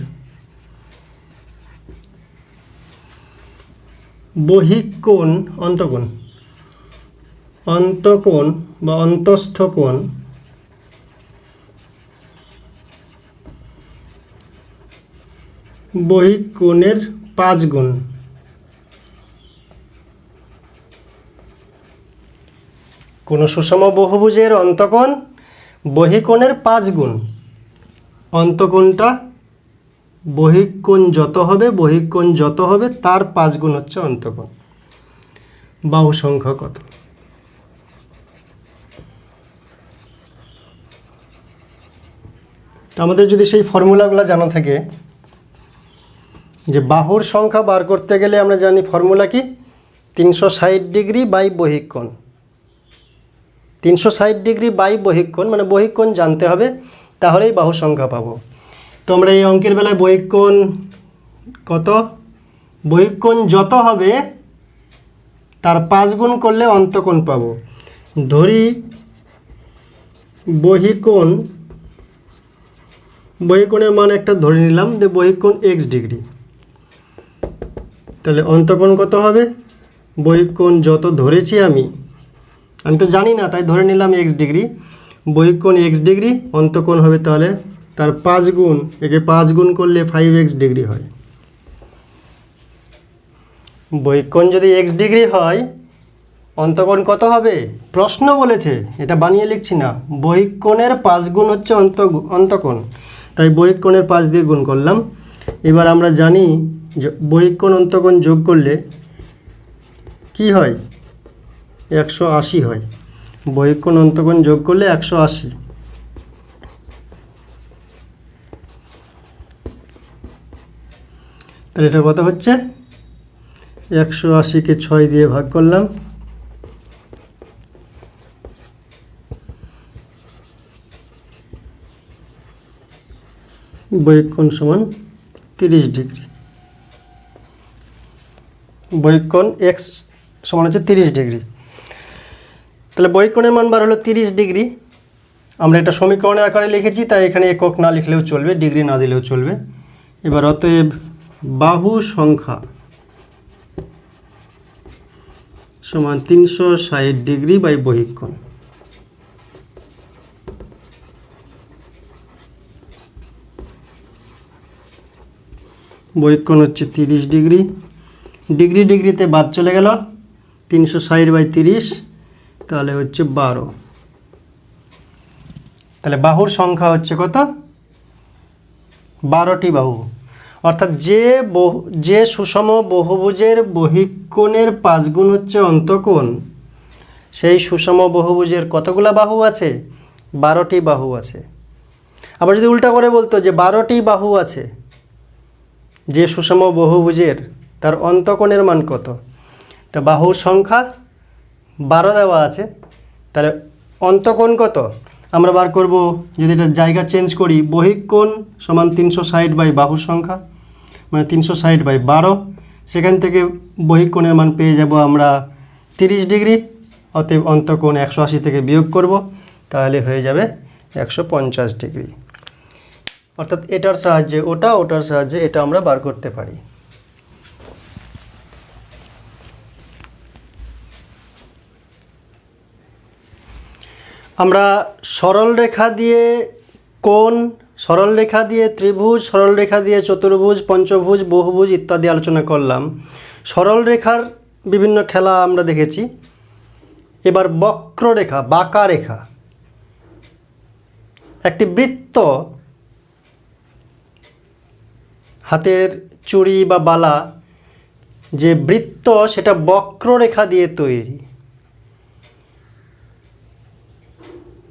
বহিঃকোণ অন্তকোণ বা অন্তস্থ কোণ বহিক কোণের 5 গুণ। কোনো সুষম বহুভুজের অন্তকোণ বহিকোণের 5 গুণ। অন্তকোণটা বহিকোণ যত হবে তার 5 গুণ হচ্ছে অন্তকোণ। বাহু সংখ্যা কত? আমাদের যদি সেই ফর্মুলাগুলো জানা থাকে, যে বাহুর সংখ্যা বার করতে গেলে আমরা জানি ফর্মুলা কি, 360 ডিগ্রি বাই বহিকোণ। 360 ডিগ্রি বাই বহিকোণ মানে বহিকোণ জানতে হবে, তাহলেই বাহু সংখ্যা পাবো। তো আমরা এই অঙ্কের বেলায় বহিকোণ কত, বহিকোণ যত হবে তার 5 গুণ করলে অন্তকোণ পাবো। ধরি বহিকোণের মান একটা ধরে নিলাম, যে বহিকোণ x ডিগ্রি, তাহলে অন্তকোণ কত হবে, বহিকোণ যত ধরেছি আমি তো জানি না, তাই ধরে নিলাম x ডিগ্রি। বহিকোণ x ডিগ্রি, অন্তকোণ হবে তাহলে তার 5 গুণ, একে 5 গুণ করলে 5x ডিগ্রি হয়। বহিকোণ যদি x ডিগ্রি হয়, অন্তকোণ কত হবে? প্রশ্ন বলেছে, এটা বানিয়ে লিখছি না। বহিকোণের 5 গুণ হচ্ছে অন্তকোণ, তাই বহিকোণের 5 দিয়ে গুণ করলাম। এবার আমরা জানি যে বহিকোণ অন্তকোণ যোগ করলে কি হয়, 180 হয়। বহিকোণ অন্তকোণ যোগ করলে 180। তাহলে এটা কত হচ্ছে, 180কে 6 দিয়ে ভাগ করলাম, বহিকোণ সমান 30 ডিগ্রি। বহিকোণ x সমান হচ্ছে 30 ডিগ্রি। তাহলে বহিকোণের মান বার হলো 30 ডিগ্রি। আমরা এটা সমীকরণের আকারে লিখেছি, তাই এখানে একক না লিখলেও চলবে, ডিগ্রি না দিলেও চলবে। এবার অতএব বাহু সংখ্যা সমান 360 ডিগ্রি বাই বহিকোণ। বহিকোণ হচ্ছে 30 ডিগ্রি, ডিগ্রিতে বাদ চলে গেল, 360 বাই 30 তাহলে হচ্ছে 12। তাহলে বাহুর সংখ্যা হচ্ছে কত, 12টি বাহু। অর্থাৎ যে সুষম বহুভুজের বহিকোণের 5 গুণ হচ্ছে অন্তকোণ, সেই সুষম বহুভুজের কতগুলা বাহু আছে, 12টি বাহু আছে। আবার যদি উল্টা করে বলতো যে 12টি বাহু আছে যে সুষম বহুভুজের, তার অন্তকোণের মান কত? তা বাহুর সংখ্যা 12 দেওয়া আছে, তাহলে অন্তকোণ কত আমরা বার করব। যদি এটা জায়গা চেঞ্জ করি, বহিকোণ সমান 360 বাই বাহুর সংখ্যা মানে 360 বাই 12, সেখান থেকে বহিকোণের মান পেয়ে যাব আমরা 30 ডিগ্রি। অতএব অন্তকোণ 180 থেকে বিয়োগ করব, তাহলে হয়ে যাবে 150 ডিগ্রি। অর্থাৎ এটার সাহায্যে ওটার সাহায্যে এটা আমরা বার করতে পারি। আমরা সরল রেখা দিয়ে কোণ, সরল রেখা দিয়ে ত্রিভুজ, সরল রেখা দিয়ে চতুর্ভুজ, পঞ্চভুজ, বহুভুজ ইত্যাদি আলোচনা করলাম। সরল রেখার বিভিন্ন খেলা আমরা দেখেছি। এবার বক্ররেখা, বাঁকা রেখা, একটি বৃত্ত, হাতের চুড়ি বা বালা যে বৃত্ত, সেটা বক্ররেখা দিয়ে তৈরি।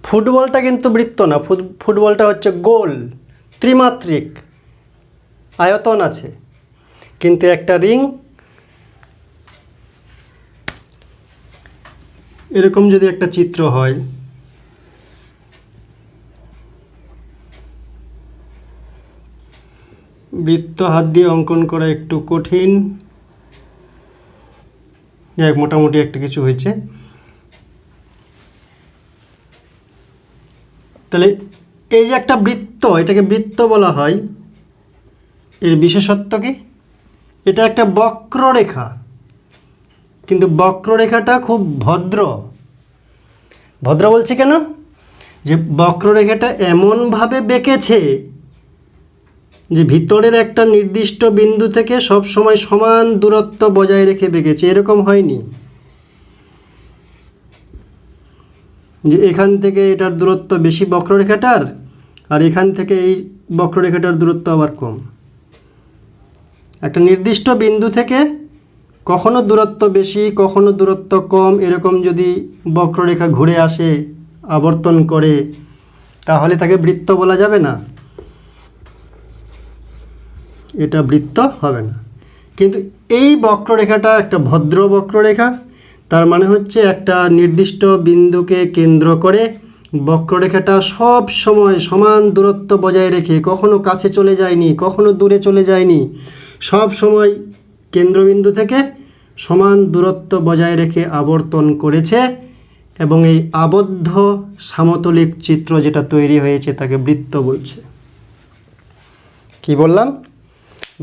ফুটবলটা কিন্তু বৃত্ত না, ফুটবলটা হচ্ছে গোল, ত্রিমাত্রিক, আয়তন আছে। কিন্তু একটা রিং এরকম যদি একটা চিত্র হয়, বৃত্ত হাত দিয়ে অঙ্কন করা একটু কঠিন, যাই মোটামুটি একটা কিছু হয়েছে। তাহলে এই যে একটা বৃত্ত, এটাকে বৃত্ত বলা হয়। এর বিশেষত্ব কি, এটা একটা বক্ররেখা, কিন্তু বক্ররেখাটা খুব ভদ্র। ভদ্র বলছি কেন, যে বক্ররেখাটা এমনভাবে বেঁকেছে যে ভিতরের একটা নির্দিষ্ট বিন্দু থেকে সব সময় সমান দূরত্ব বজায় রেখে বেঁকেছে, এরকম হয়নি যে এখান থেকে এটার দূরত্ব বেশি বক্ররেখাটার, আর এখান থেকে এই বক্ররেখাটার দূরত্ব আবার কম। একটা নির্দিষ্ট বিন্দু থেকে কখনো দূরত্ব বেশি, কখনো দূরত্ব কম, এরকম যদি বক্ররেখা ঘুরে আসে, আবর্তন করে, তাহলে তাকে বৃত্ত বলা যাবে না, এটা বৃত্ত হবে না। কিন্তু এই বক্ররেখাটা একটা ভদ্র বক্ররেখা, তার মানে হচ্ছে একটা নির্দিষ্ট বিন্দুকে কেন্দ্র করে বক্ররেখাটা সব সময় সমান দূরত্ব বজায় রেখে কখনো কাছে চলে যায়নি, কখনো দূরে চলে যায়নি, সব সময় কেন্দ্রবিন্দু থেকে সমান দূরত্ব বজায় রেখে আবর্তন করেছে, এবং এই আবদ্ধ সমতলিক চিত্র যেটা তৈরি হয়েছে তাকে বৃত্ত বলছে। কি বললাম?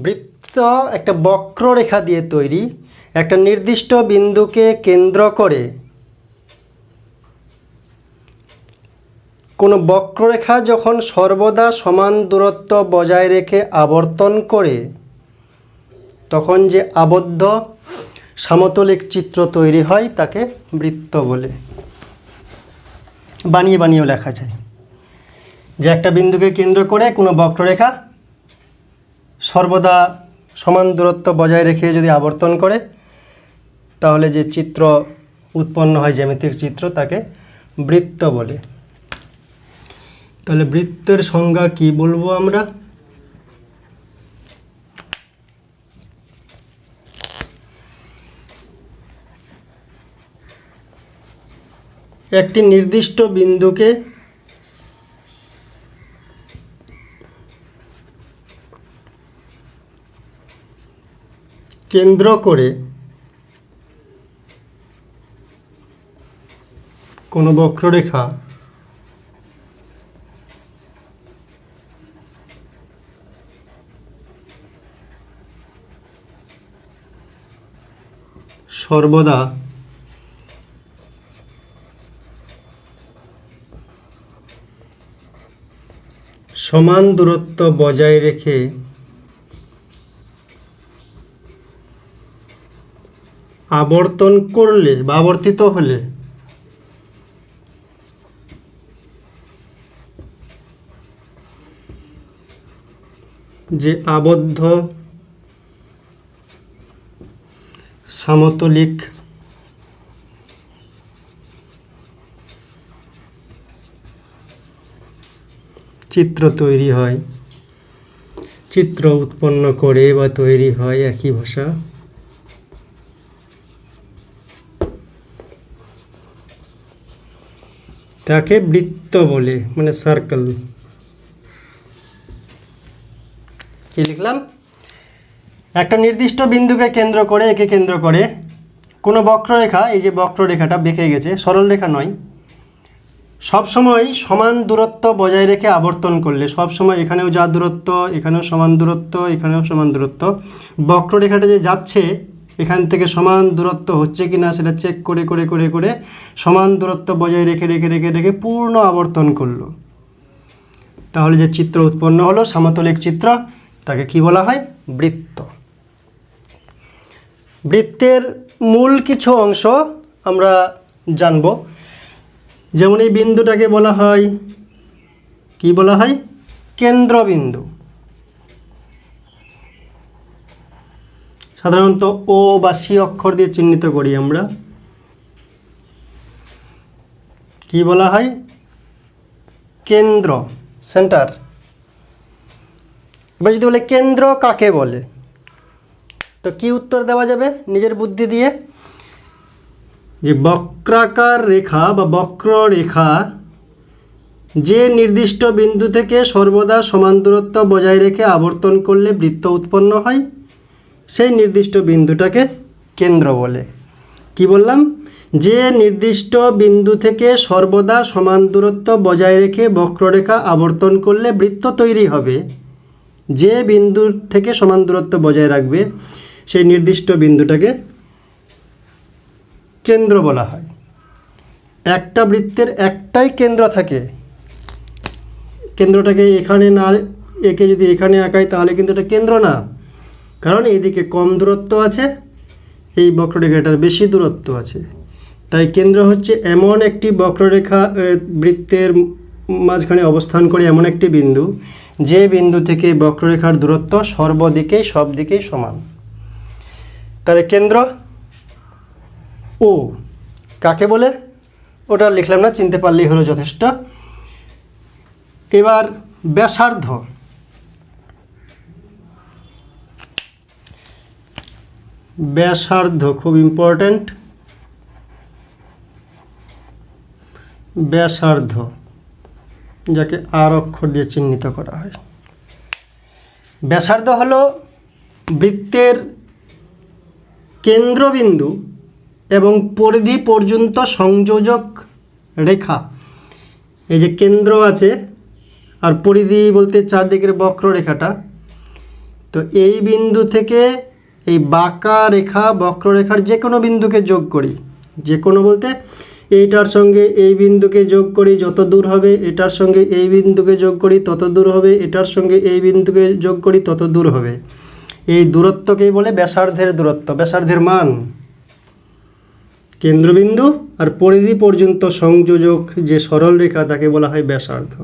বৃত্ত একটা বক্ররেখা দিয়ে তৈরি, একটা নির্দিষ্ট বিন্দুকে কেন্দ্র করে কোনো বক্ররেখা যখন সর্বদা সমান দূরত্ব বজায় রেখে আবর্তন করে, তখন যে আবদ্ধ সমতলিক চিত্র তৈরি হয় তাকে বৃত্ত বলে। বানিয়ে বানিয়েও লেখা যায় যে একটা বিন্দুকে কেন্দ্র করে কোনো বক্ররেখা সর্বদা সমান দূরত্ব বজায় রেখে যদি আবর্তন করে, তাহলে যে চিত্র উৎপন্ন হয়, জ্যামিতিক চিত্র, তাকে বৃত্ত বলে। তাহলে বৃত্তের সংজ্ঞা কি বলবো আমরা? একটি নির্দিষ্ট বিন্দুকে কেন্দ্র করে কোনো বক্ররেখা সর্বদা সমান দূরত্ব বজায় রেখে আবর্তন করলে বা আবর্তিত হলে যে আবদ্ধ সমতলিক চিত্র তৈরি হয়, চিত্র উৎপন্ন করে বা তৈরি হয়, একই ভাষা, তাকে বৃত্ত বলে, মানে সার্কেল। কি লিখলাম? একটা নির্দিষ্ট বিন্দুকে কেন্দ্র করে, একে কেন্দ্র করে কোনো বক্ররেখা, এই যে বক্ররেখাটা বেঁকে গেছে, সরল রেখা নয়, সব সময় সমান দূরত্ব বজায় রেখে আবর্তন করলে, সব সময় এখানেও যা দূরত্ব, এখানেও সমান দূরত্ব, এখানেও সমান দূরত্ব, বক্ররেখাটা যে যাচ্ছে এখান থেকে সমান দূরত্ব হচ্ছে কি না সেটা চেক করে করে করে করে সমান দূরত্ব বজায় রেখে রেখে রেখে রেখে পূর্ণ আবর্তন করলো, তাহলে যে চিত্র উৎপন্ন হলো সমতলিক চিত্র, তাকে কি বলা হয়? বৃত্ত। বৃত্তের মূল কিছু অংশ আমরা জানব। যেমন এই বিন্দুটাকে বলা হয়, কি বলা হয়? কেন্দ্রবিন্দু। সাধারণত ও বা সি অক্ষর দিয়ে চিহ্নিত করি আমরা। কি বলা হয়? কেন্দ্র, সেন্টার। এবার যদি বলে কেন্দ্র কাকে বলে, তো কি উত্তর দেওয়া যাবে নিজের বুদ্ধি দিয়ে? যে বক্রাকার রেখা বা বক্ররেখা যে নির্দিষ্ট বিন্দু থেকে সর্বদা সমান দূরত্ব বজায় রেখে আবর্তন করলে বৃত্ত উৎপন্ন হয়, সেই নির্দিষ্ট বিন্দুটাকে কেন্দ্র বলে। কি বললাম? যে নির্দিষ্ট বিন্দু থেকে সর্বদা সমান দূরত্ব বজায় রেখে বক্ররেখা আবর্তন করলে বৃত্ত তৈরি হবে, যে বিন্দু থেকে সমান দূরত্ব বজায় রাখবে সেই নির্দিষ্ট বিন্দুটাকে কেন্দ্র বলা হয়। একটা বৃত্তের একটাই কেন্দ্র থাকে, কেন্দ্রটাকে এখানে না একে যদি এখানে আঁকাই তাহলে কিন্তু এটা কেন্দ্র না, কারণ এইদিকে কম দূরত্ব আছে, এই বক্ররেখাটার বেশি দূরত্ব আছে। তাই কেন্দ্র হচ্ছে এমন একটি বক্ররেখা, বৃত্তের মাঝখানে অবস্থান করে এমন একটি বিন্দু, যে বিন্দু থেকে বক্ররেখার দূরত্ব সর্বদিকেই সব দিকেই সমান। তাহলে কেন্দ্র ও কাকে বলে ওটা লিখলাম না, চিনতে পারলেই হলো যথেষ্ট। এবার ব্যাসার্ধ। ব্যাসার্ধ খুব ইম্পর্ট্যান্ট। ব্যাসার্ধ যাকে আর অক্ষর দিয়ে চিহ্নিত করা হয়। ব্যাসার্ধ হলো বৃত্তের কেন্দ্রবিন্দু এবং পরিধি পর্যন্ত সংযোজক রেখা। এই যে কেন্দ্র আছে আর পরিধি বলতে চারদিকের বক্ররেখাটা, তো এই বিন্দু থেকে এই বাঁকা রেখা বক্ররেখার যে কোনো বিন্দুকে যোগ করি, যে কোনো বলতে এইটার সঙ্গে এই বিন্দুকে যোগ করি যত দূর হবে, এটার সঙ্গে এই বিন্দুকে যোগ করি তত দূর হবে, এটার সঙ্গে এই বিন্দুকে যোগ করি তত দূর হবে। এই দূরত্বকেই বলে ব্যাসার্ধের দূরত্ব, ব্যাসার্ধের মান। কেন্দ্রবিন্দু আর পরিধি পর্যন্ত সংযোজক যে সরল রেখা তাকে বলা হয় ব্যাসার্ধ।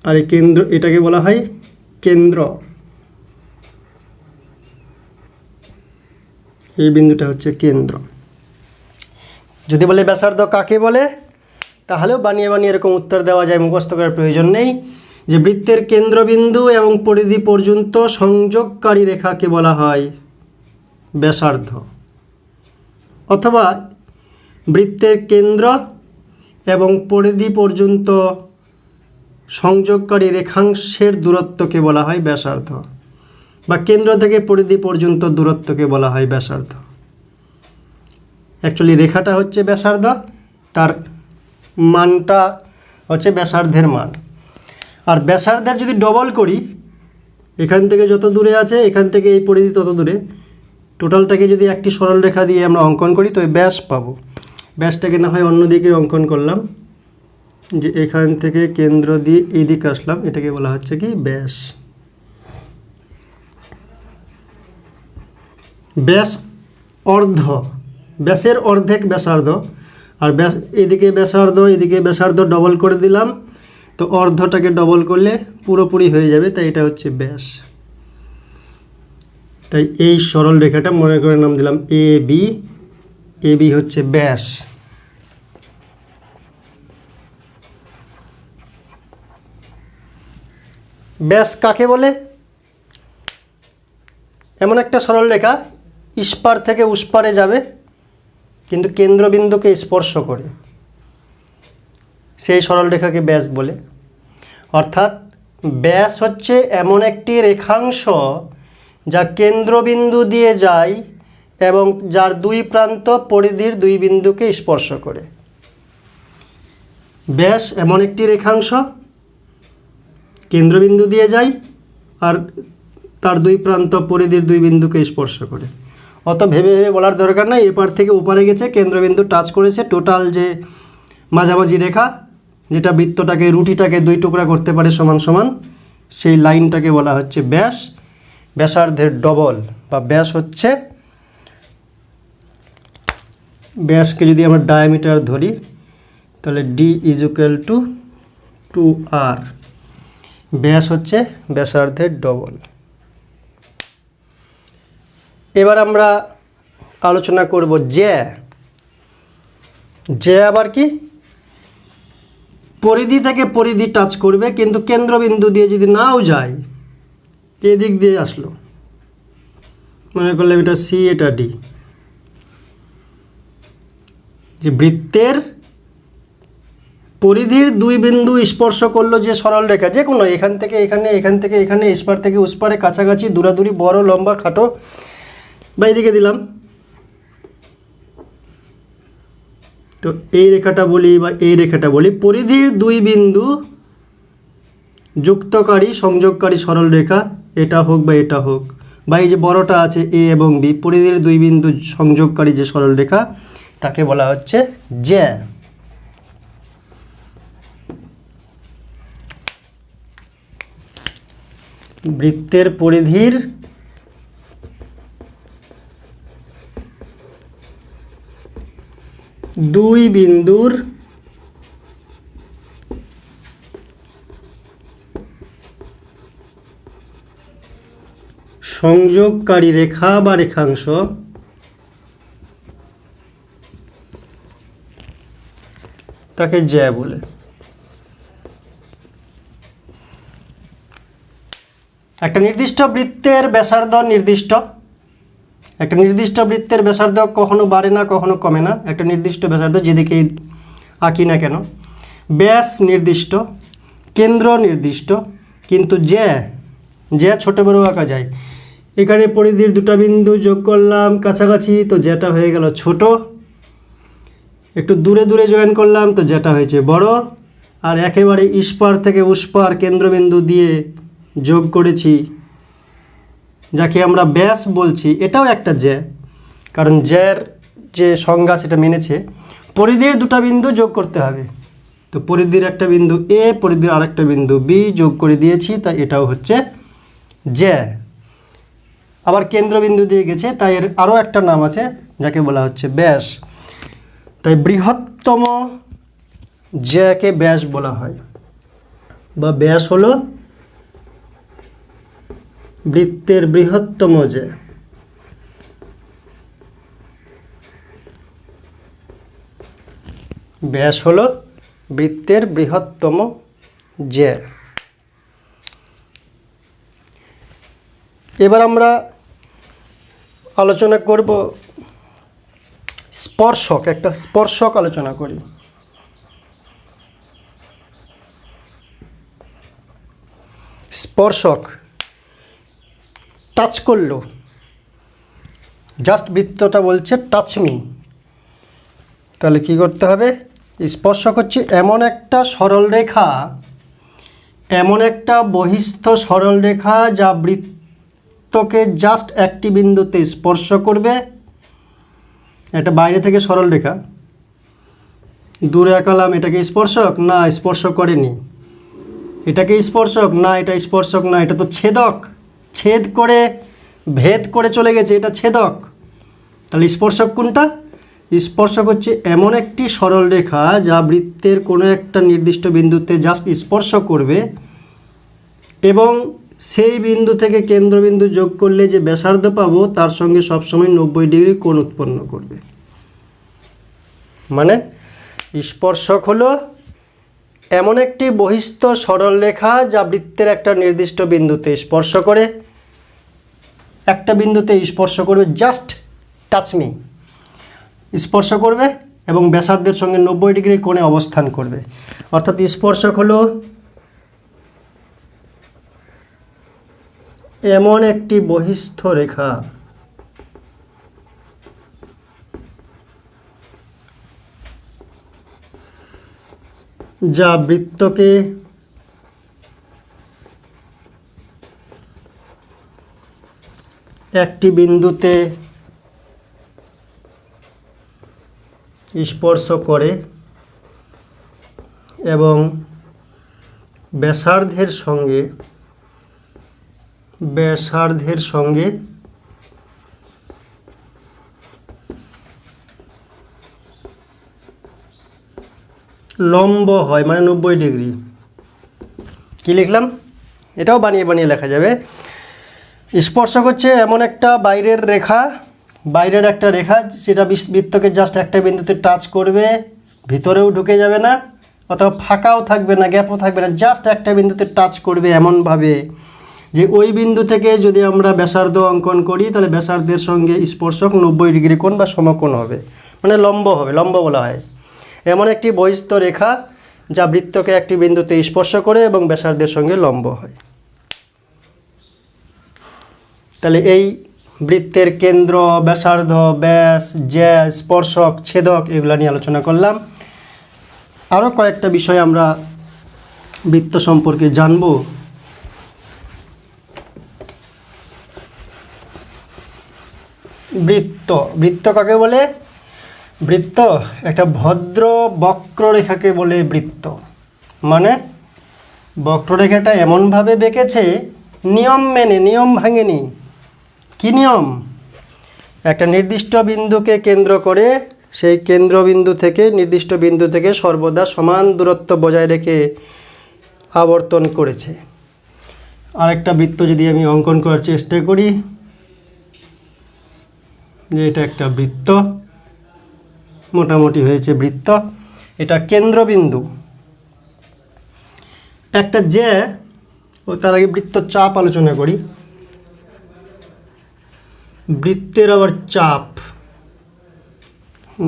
আর এই কেন্দ্র, এটাকে বলা হয় কেন্দ্র। এই বিন্দুটা হচ্ছে কেন্দ্র। যদি বলে ব্যাসার্ধ কাকে বলে, তাহলেও বানিয়ে বানিয়ে এরকম উত্তর দেওয়া যায়, মুখস্থ করার প্রয়োজন নেই। যে বৃত্তের কেন্দ্রবিন্দু এবং পরিধি পর্যন্ত সংযোগকারী রেখাকে বলা হয় ব্যাসার্ধ। অথবা বৃত্তের কেন্দ্র এবং পরিধি পর্যন্ত সংযোগকারী রেখাংশের দূরত্বকে বলা হয় ব্যাসার্ধ, বা কেন্দ্র থেকে পরিধি পর্যন্ত দূরত্বকে বলা হয় ব্যাসার্ধ। অ্যাকচুয়ালি রেখাটা হচ্ছে ব্যাসার্ধ, তার মানটা হচ্ছে ব্যাসার্ধের মান। আর ব্যাসার্ধের যদি ডবল করি, এখান থেকে যত দূরে আছে এখান থেকে এই পরিধি তত দূরে, টোটালটাকে যদি একটি সরল রেখা দিয়ে আমরা অঙ্কন করি তো ব্যাস পাবো। ব্যাসটাকে না হয় অন্যদিকে অঙ্কন করলাম, যে এখান থেকে কেন্দ্র দিয়ে এই দিকে আসলাম, এটাকে বলা হচ্ছে কি ব্যাস। ব্যাস অর্ধ, ব্যাসের অর্ধেক ব্যাসার্ধ। আর ব্যাস এদিকে ব্যাসার্ধ এদিকে ব্যাসার্ধ ডবল করে দিলাম, তো অর্ধটাকে ডবল করলে পুরোপুরি হয়ে যাবে, তাই এটা হচ্ছে ব্যাস। তাই এই সরল রেখাটা মনে করে নাম দিলাম এ বি। এ বি হচ্ছে ব্যাস। ব্যাস কাকে বলে? এমন একটা সরল রেখা ইস্পার থেকে উস্পারে যাবে কিন্তু কেন্দ্রবিন্দুকে স্পর্শ করে, সেই সরল রেখাকে ব্যাস বলে। অর্থাৎ ব্যাস হচ্ছে এমন একটি রেখাংশ যা কেন্দ্রবিন্দু দিয়ে যায় এবং যার দুই প্রান্ত পরিধির দুই বিন্দুকে স্পর্শ করে। ব্যাস এমন একটি রেখাংশ কেন্দ্রবিন্দু দিয়ে যায় আর তার দুই প্রান্ত পরিধির দুই বিন্দুকে স্পর্শ করে। অত ভেবে ভেবে বলার দরকার নাই, এপার থেকে ওপারে গেছে, কেন্দ্রবিন্দু টাচ করেছে, টোটাল যে মাঝামাঝি রেখা যেটা বৃত্তটাকে রুটিটাকে দুই টুকরা করতে পারে সমান সমান, সেই লাইনটাকে বলা হচ্ছে ব্যাস। ব্যাসার্ধের ডবল বা ব্যাস হচ্ছে, ব্যাসকে যদি আমরা ডায়ামিটার ধরি তাহলে D is equal to 2r। ব্যাস হচ্ছে ব্যাসার্ধের ডবল। এবার আমরা আলোচনা করব জ্যা। জ্যা আবার কি? পরিধি থেকে পরিধি টাচ করবে কিন্তু কেন্দ্রবিন্দু দিয়ে যদি নাও যায়, এদিক দিয়ে আসলো, মনে করলাম এটা সি এটা ডি। যে বৃত্তের পরিধির দুই বিন্দু স্পর্শ করলো যে সরল রেখা, যে কোনো এখান থেকে এখানে, এখান থেকে এখানে, এসপার থেকে উসপারে, কাছাকাছি, দূরাদূরি, বড় লম্বা খাটো, বা এদিকে দিলাম, তো এই রেখাটা বলি বা এই রেখাটা বলি পরিধির দুই বিন্দু যুক্তকারী সংযোগকারী সরল রেখা। এটা হোক বা এটা হোক, বা এই যে বড়টা আছে এ এবং বি, পরিধির দুই বিন্দু সংযোগকারী যে সরল রেখা তাকে বলা হচ্ছে জ্যা। বৃত্তের পরিধির দুই বিন্দুর সংযোগকারী রেখা বা রেখাংশ তাকে জ্যা বলে। একটা নির্দিষ্ট বৃত্তের ব্যাসার্ধ নির্দিষ্ট, একটা নির্দিষ্ট বৃত্তের ব্যাসার্ধ কখনো বাড়ে না কখনো কমে না, একটা নির্দিষ্ট ব্যাসার্ধ যেদিকেই আঁকি না কেন। ব্যাস নির্দিষ্ট, কেন্দ্র নির্দিষ্ট, কিন্তু জ্যা ছোট বড় আঁকা যায়। এখানে পরিধির দুটো বিন্দু যোগ করলাম কাছাকাছি, তো যেটা হয়ে গেল ছোট, একটু দূরে দূরে জয়েন করলাম তো যেটা হয়েছে বড়, আর একেবারে ইস্পার থেকে উস্পার কেন্দ্রবিন্দু দিয়ে যোগ করেছি যাকে আমরা ব্যাস বলছি, এটাও একটা জ্যা, কারণ জ্যার যে সংজ্ঞা সেটা মেনেছে। পরিধির দুটো বিন্দু যোগ করতে হবে, তো পরিধির একটা বিন্দু এ, পরিধির আরেকটা বিন্দু বি যোগ করে দিয়েছি, তাই এটাও হচ্ছে জ্যা। আবার কেন্দ্রবিন্দু দিয়ে গেছে, তাই এর আরও একটা নাম আছে যাকে বলা হচ্ছে ব্যাস। তাই বৃহত্তম জ্যাকে ব্যাস বলা হয়, বা ব্যাস হলো বৃত্তের বৃহত্তম জ্যা। ব্যাস হলো বৃত্তের বৃহত্তম জ্যা। এবার আমরা আলোচনা করব স্পর্শক, একটা স্পর্শক আলোচনা করি। স্পর্শক টাচ করলো, জাস্ট বৃত্তটা বলছে টাচ মি, তাহলে কি করতে হবে? স্পর্শক হচ্ছে এমন একটা সরল রেখা, এমন একটা বহিস্থ সরল রেখা যা বৃত্তকে জাস্ট একটি বিন্দুতে স্পর্শ করবে। এটা বাইরে থেকে সরল রেখা, দূরে আঁকালাম, এটাকে স্পর্শক না, স্পর্শ করেনি। এটাকে স্পর্শক না, এটা স্পর্শক না, এটা তো ছেদক, ছেদ করে ভেদ করে চলে গেছে, এটা ছেদক। তাহলে স্পর্শক কোনটা? স্পর্শক হচ্ছে এমন একটি সরল রেখা যা বৃত্তের কোনো একটা নির্দিষ্ট বিন্দুতে জাস্ট স্পর্শ করবে এবং সেই বিন্দু থেকে কেন্দ্রবিন্দু যোগ করলে যে ব্যাসার্ধ পাবো তার সঙ্গে সবসময় 90 ডিগ্রি কোণ উৎপন্ন করবে। মানে স্পর্শক হলো এমন একটি বহিস্থ সরল রেখা যা বৃত্তের একটা নির্দিষ্ট বিন্দুতে স্পর্শ করে, একটা বিন্দুতে স্পর্শ করবে, জাস্ট টাচ মি, স্পর্শ করবে এবং ব্যাসার্ধের সঙ্গে 90 ডিগ্রি কোণে অবস্থান করবে। অর্থাৎ স্পর্শক হলো এমন একটি বহিস্থ রেখা যা বৃত্তকে একটি বিন্দুতে স্পর্শ করে এবং ব্যাসার্ধের সঙ্গে লম্ব হয়, মানে 90 ডিগ্রি। কি লিখলাম? এটাও বানিয়ে বানিয়ে লেখা যাবে। স্পর্শক হচ্ছে এমন একটা বাইরের রেখা, বাইরের একটা রেখা সেটা বৃত্তকে জাস্ট একটা বিন্দুতে টাচ করবে, ভিতরেও ঢুকে যাবে না অথবা ফাঁকাও থাকবে না, গ্যাপও থাকবে না, জাস্ট একটা বিন্দুতে টাচ করবে এমনভাবে যে ওই বিন্দু থেকে যদি আমরা ব্যাসার্ধ অঙ্কন করি তাহলে ব্যাসার্ধের সঙ্গে স্পর্শক 90 ডিগ্রি কোণ বা সমকোণ হবে, মানে লম্ব হবে, লম্ব বলা হয়। এমন একটি বহিস্থ রেখা যা বৃত্তকে একটি বিন্দুতে স্পর্শ করে এবং ব্যাসার্ধের সঙ্গে লম্ব হয়। তাহলে এই বৃত্তের কেন্দ্র, ব্যাসার্ধ, ব্যাস, জ্যা, স্পর্শক, ছেদক এগুলো নিয়ে আলোচনা করলাম। আরও কয়েকটা বিষয় আমরা বৃত্ত সম্পর্কে জানব। বৃত্ত কাকে বলে? বৃত্ত একটা ভদ্র বক্ররেখাকে বলে বৃত্ত। মানে বক্ররেখাটা এমনভাবে বেঁকেছে নিয়ম মেনে, নিয়ম ভাঙেনি। কি নিয়ম? একটা নির্দিষ্ট বিন্দুকে কেন্দ্র করে সেই কেন্দ্রবিন্দু থেকে নির্দিষ্ট বিন্দু থেকে সর্বদা সমান দূরত্ব বজায় রেখে আবর্তন করেছে। আরেকটা বৃত্ত যদি আমি অঙ্কন করার চেষ্টা করি, যে এটা একটা বৃত্ত, মোটামুটি হয়েছে বৃত্ত, এটা কেন্দ্রবিন্দু। একটা যে, ও তার আগে বৃত্ত চাপ আলোচনা করি। বৃত্তের আবার চাপ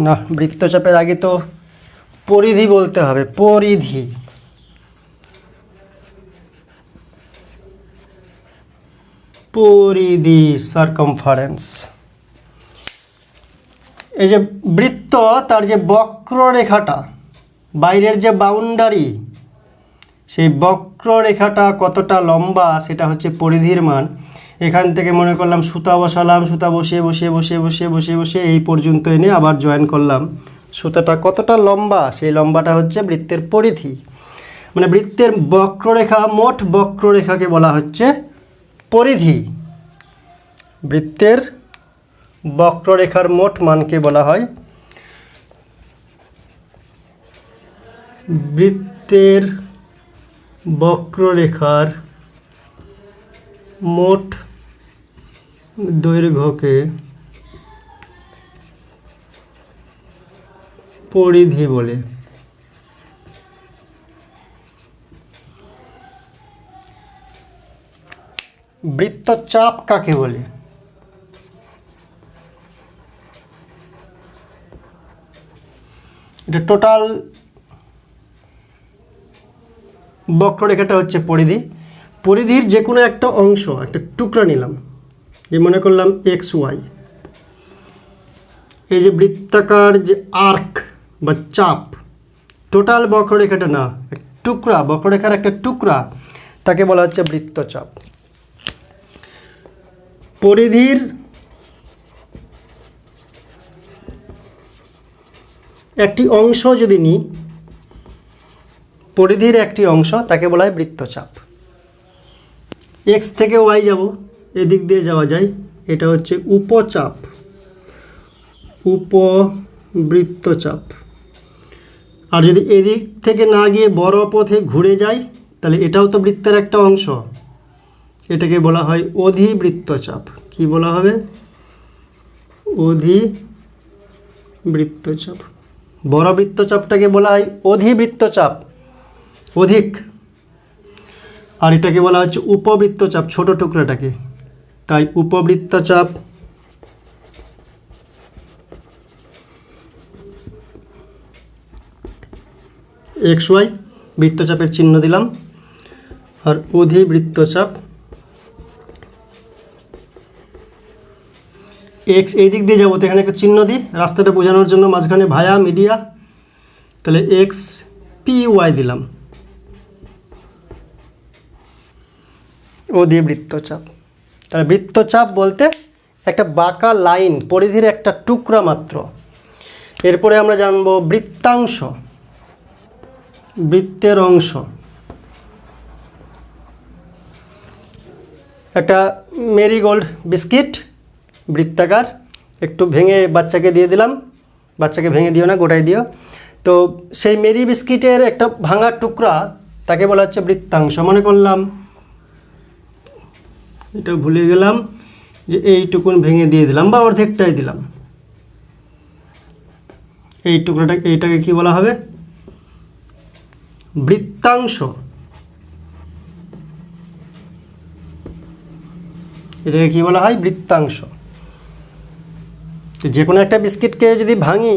না, বৃত্তচাপের আগে তো পরিধি বলতে হবে। পরিধি, পরিধি, সার্কামফারেন্স। এই যে বৃত্ত, তার যে বক্ররেখাটা, বাইরের যে বাউন্ডারি, সেই বক্ররেখাটা কতটা লম্বা সেটা হচ্ছে পরিধির মান। এখান থেকে মনে করলাম সুতা বসালাম, সুতা বসিয়ে বসিয়ে বসিয়ে বসিয়ে বসিয়ে বসিয়ে এই পর্যন্ত এনে আবার জয়েন করলাম। সুতাটা কতটা লম্বা, সেই লম্বাটা হচ্ছে বৃত্তের পরিধি। মানে বৃত্তের বক্ররেখা, মোট বক্ররেখাকে বলা হচ্ছে পরিধি। বৃত্তের বক্ররেখার মোট মানকে বলা হয় বৃত্তের বক্ররেখার মোট দৈর্ঘ্যকে পরিধি বলে। বৃত্তচাপ কাকে বলে? এটা টোটাল বক্ররেখাটা হচ্ছে পরিধি। পরিধির যে কোনো একটা অংশ, একটা টুকরা নিলাম, যে মনে করলাম এক্স ওয়াই। এই যে বৃত্তাকার যে আর্ক বা চাপ, টোটাল বক্ররেখাটা না, এক টুকরা, বক্ররেখার একটা টুকরা, তাকে বলা হচ্ছে বৃত্তচাপ। পরিধির একটি অংশ যদি নিই, পরিধির একটি অংশ, তাকে বলা হয় বৃত্তচাপ। এক্স থেকে ওয়াই যাব, এদিক দিয়ে যাওয়া যায়, এটা হচ্ছে উপচাপ, উপবৃত্তচাপ। আর যদি এদিক থেকে না গিয়ে বড় পথে ঘুরে যাই, তাহলে এটাও তো বৃত্তের একটা অংশ, এটাকে বলা হয় অধিবৃত্তচাপ। কি বলা হবে? অধিবৃত্তচাপ। বড় বৃত্তচাপটাকে বলা হয় অধিবৃত্তচাপ, অধিক। আর এটাকে বলা হচ্ছে উপবৃত্তচাপ, ছোট টুকরাটাকে। তাই উপবৃত্তচাপ এক্স ওয়াই, বৃত্তচাপের চিহ্ন দিলাম। আর অধিবৃত্তচাপ এক্স, এই দিক দিয়ে যাবো তো এখানে একটা চিহ্ন দিই রাস্তাটা বোঝানোর জন্য, মাঝখানে ভায়া মিডিয়া, তাহলে এক্স পি ওয়াই দিলাম। অধিবৃত্তচাপ। তাহলে বৃত্তচাপ বলতে একটা বাঁকা লাইন, পরিধির একটা টুকরা মাত্র। এরপরে আমরা জানবো বৃত্তাংশ, বৃত্তের অংশ। একটা মেরিগোল্ড বিস্কিট, বৃত্তাকার, একটু ভেঙে বাচ্চাকে দিয়ে দিলাম। বাচ্চাকে ভেঙে দিও না, গোটাই দিও। তো সেই মেরি বিস্কিটের একটা ভাঙা টুকরা, তাকে বলা হচ্ছে বৃত্তাংশ। মনে করলাম, এটা ভুলে গেলাম, যে এইটুকুন ভেঙে দিয়ে দিলাম বা অর্ধেকটাই দিলাম। এই টুকরাটা, এইটাকে কি বলা হবে? বৃত্তাংশ। এটাকে কি বলা হয়? বৃত্তাংশ। যে কোনো একটা বিস্কিটকে যদি ভাঙি,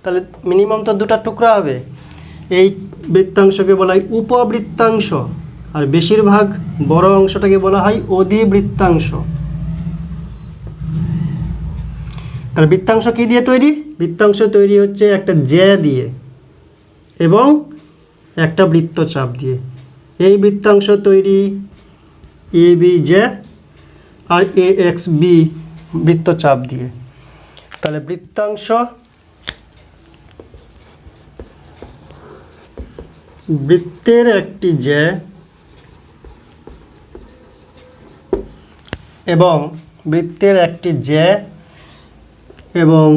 তাহলে মিনিমাম তো দুটা টুকরা হবে। এই বৃত্তাংশকে বলা হয় উপবৃত্তাংশ, আর বেশিরভাগ বড় অংশটাকে বলা হয় অধিবৃত্তাংশ। তাহলে বৃত্তাংশ কী দিয়ে তৈরি? বৃত্তাংশ তৈরি হচ্ছে একটা জ্যা দিয়ে এবং একটা বৃত্তচাপ দিয়ে। এই বৃত্তাংশ তৈরি এ বি জ্যা আর এ এক্স বি বৃত্তচাপ দিয়ে। তাহলে বৃত্তাংশ বৃত্তের একটি জ্যা এবং বৃত্তের একটি জ্যা এবং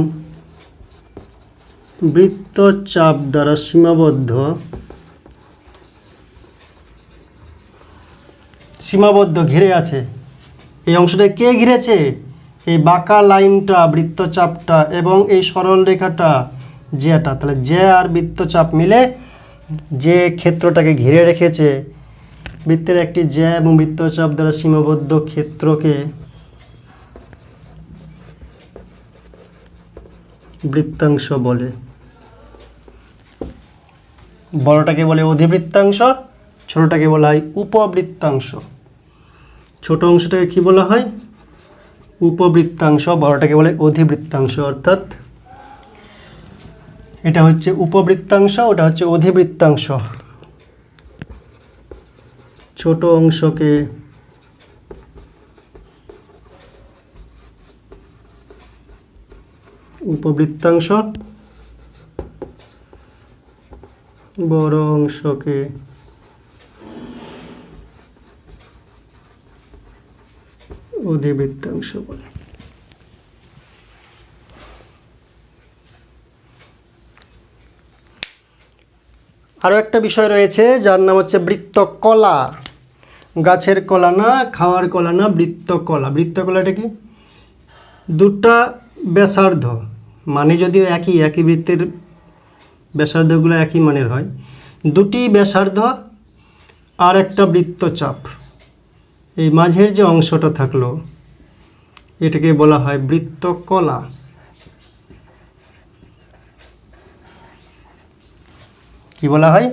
বৃত্তচাপ দ্বারা সীমাবদ্ধ ঘিরে আছে। এই অংশটা কে ঘিরেছে? এই বাঁকা লাইনটা, বৃত্তচাপটা এবং এই সরল রেখাটা, জ্যাটা। তাহলে জ্যা আর বৃত্তচাপ মিলে যে ক্ষেত্রটাকে ঘিরে রেখেছে, বৃত্তের একটি জ্যা এবং বৃত্তচাপ দ্বারা সীমাবদ্ধ ক্ষেত্রকে বৃত্তাংশ বলে। বড়টাকে বলে অধিবৃত্তাংশ, ছোটটাকে বলা হয় উপবৃত্তাংশ। ছোট অংশটাকে কি বলা হয়? উপবৃত্তাংশ, বড়টাকে বলে অধিবৃত্তাংশ। অর্থাৎ এটা হচ্ছে উপবৃত্তাংশ, ওটা হচ্ছে অধিবৃত্তাংশ। ছোট অংশকে উপবৃত্তাংশ, বড় অংশকে অধিবৃত্তাংশ বলে। আরও একটা বিষয় রয়েছে যার নাম হচ্ছে বৃত্তকলা। গাছের কলা না, খাওয়ার কলা না, বৃত্তকলা। বৃত্তকলাটা কি? দুটা ব্যাসার্ধ, মানে যদিও একই বৃত্তের ব্যাসার্ধগুলো একই মানের হয়, দুটি ব্যাসার্ধ আর একটা বৃত্তচাপ, এই মাঝের যে অংশটা থাকলো এটাকে বলা হয় বৃত্তকলা। কি বলা হয়?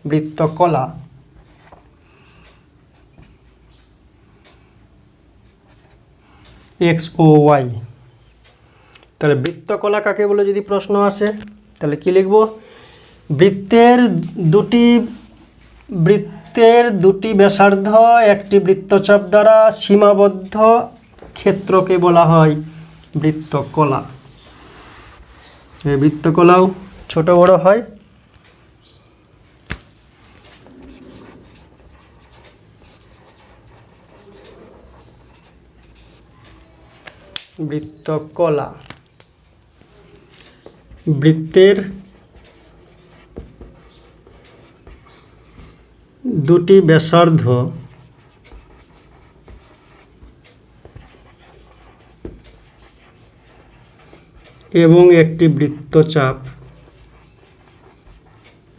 বৃত্তকলা। এক্স ও ওয়াই। তাহলে বৃত্তকলা কাকে বলে যদি প্রশ্ন আসে তাহলে কি লিখব? বৃত্তের দুটি ব্যাসার্ধ একটি বৃত্তচাপ দ্বারা সীমাবদ্ধ ক্ষেত্রকে বলা হয় বৃত্তকলা। এই বৃত্তকলাও ছোট বড় হয়। বৃত্তকলা বৃত্তের দুটি ব্যাসার্ধ এবং একটি বৃত্তচাপ,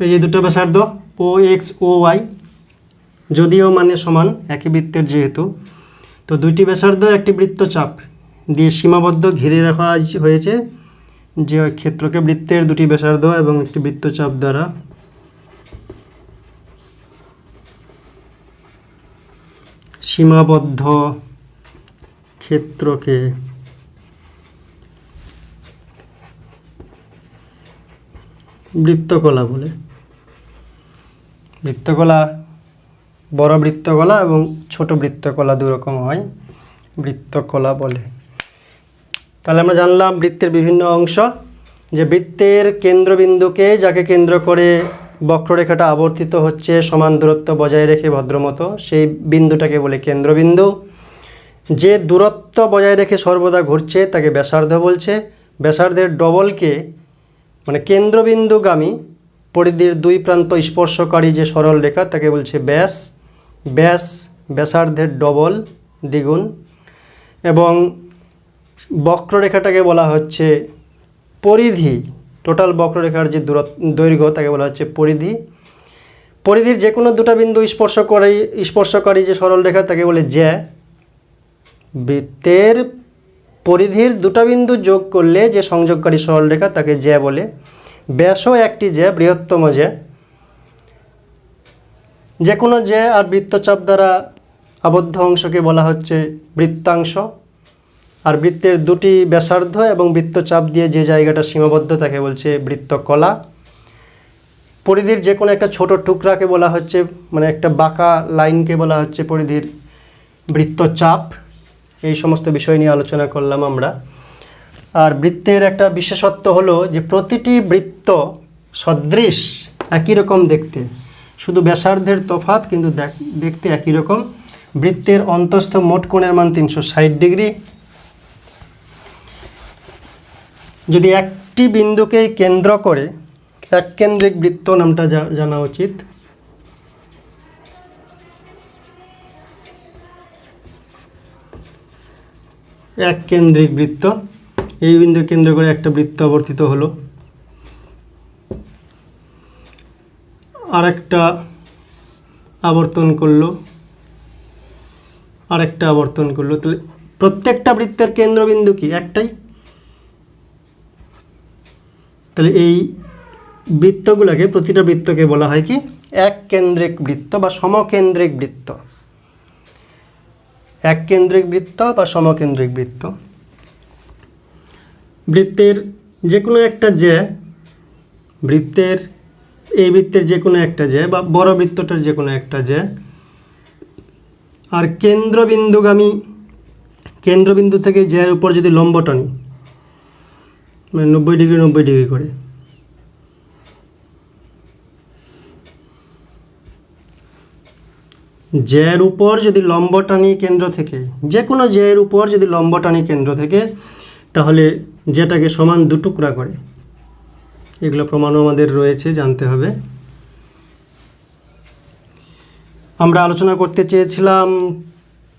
এই যে দুটো ব্যাসার্ধ ও এক্স ও ওয়াই, যদিও মানে সমান, একই বৃত্তের যেহেতু, তো দুইটি ব্যাসার্ধ একটি বৃত্তচাপ দিয়ে সীমাবদ্ধ ঘিরে রাখা হয়েছে যে ক্ষেত্রকে বৃত্তের দুটি ব্যাসার্ধ এবং একটি বৃত্তচাপ দ্বারা সীমাবদ্ধ ক্ষেত্রকে বৃত্তকলা বলে। বৃত্তকলা বড় বৃত্তকলা এবং ছোট বৃত্তকলা দুরকম হয়, বৃত্তকলা বলে। তাহলে আমরা জানলাম বৃত্তের বিভিন্ন অংশ, যে বৃত্তের কেন্দ্রবিন্দুকে, যাকে কেন্দ্র করে বক্ররেখাটা আবর্তিত হচ্ছে সমান দূরত্ব বজায় রেখে ভদ্রমতো, সেই বিন্দুটাকে বলে কেন্দ্রবিন্দু। যে দূরত্ব বজায় রেখে সর্বদা ঘুরছে তাকে ব্যাসার্ধ বলছে। ব্যাসার্ধের ডবলকে, মানে কেন্দ্রবিন্দুগামী পরিধির দুই প্রান্ত স্পর্শকারী যে সরল রেখা তাকে বলছে ব্যাস। ব্যাসার্ধের ডবল, দ্বিগুণ। এবং বক্ররেখাটাকে বলা হচ্ছে পরিধি। টোটাল বক্ররেখার যে দৈর্ঘ্য তাকে বলা হচ্ছে পরিধি। পরিধির যে কোনো দুটা বিন্দু স্পর্শকারী যে সরল রেখা তাকে বলে জ্যা। বৃত্তের পরিধির দুটা বিন্দু যোগ করলে যে সংযোগকারী সরল রেখা তাকে জ্যা বলে। ব্যাসও একটি জ্যা, বৃহত্তম জ্যা। যে কোনো জ্যা আর বৃত্তচাপ দ্বারা আবদ্ধ অংশকে বলা হচ্ছে বৃত্তাংশ। আর বৃত্তের দুটি ব্যাসার্ধ এবং বৃত্তচাপ দিয়ে যে জায়গাটা সীমাবদ্ধ তাকে বলছে বৃত্তকলা। পরিধির যে কোনো একটা ছোট টুকরাকে বলা হচ্ছে, মানে একটা বাঁকা লাইনকে বলা হচ্ছে পরিধির বৃত্তচাপ। এই সমস্ত বিষয় নিয়ে আলোচনা করলাম আমরা। আর বৃত্তের একটা বিশেষত্ব হলো যে প্রতিটি বৃত্ত সদৃশ, একই রকম দেখতে, শুধু ব্যাসার্ধের তফাৎ, কিন্তু দেখতে একই রকম। বৃত্তের অন্তঃস্থ মোট কোণের মান 360 ডিগ্রি। যদি একটি বিন্দুকে কেন্দ্র করে এককেন্দ্রিক বৃত্ত নামটা জানা উচিত। এককেন্দ্রিক বৃত্ত, এই বিন্দু কেন্দ্র করে একটা বৃত্ত আবর্তিত হলো, আরেকটা আবর্তন করলো, আরেকটা আবর্তন করলো, তাহলে প্রত্যেকটা বৃত্তের কেন্দ্রবিন্দু কি একটাই। তাহলে এই বৃত্তগুলোকে, প্রতিটা বৃত্তকে বলা হয় কি এককেন্দ্রিক বৃত্ত বা সমকেন্দ্রিক বৃত্ত। এককেন্দ্রিক বৃত্ত বা সমকেন্দ্রিক বৃত্ত। বৃত্তের যে কোনো একটা বৃত্তের, এই বৃত্তের যে কোনো একটা বা বড় বৃত্তটার যে কোনো একটা আর কেন্দ্রবিন্দু থেকে জ্যার উপর যদি লম্ব টানি, মানে 90 ডিগ্রি 90 ডিগ্রি করে, জ্যার উপর যদি লম্ব টানি কেন্দ্র থেকে, যে কোনো জ্যার উপর যদি লম্ব টানি কেন্দ্র থেকে, তাহলে যেটাকে সমান দুটুকরা করে। এগুলো প্রমাণও আমাদের রয়েছে, জানতে হবে। আমরা আলোচনা করতে চেয়েছিলাম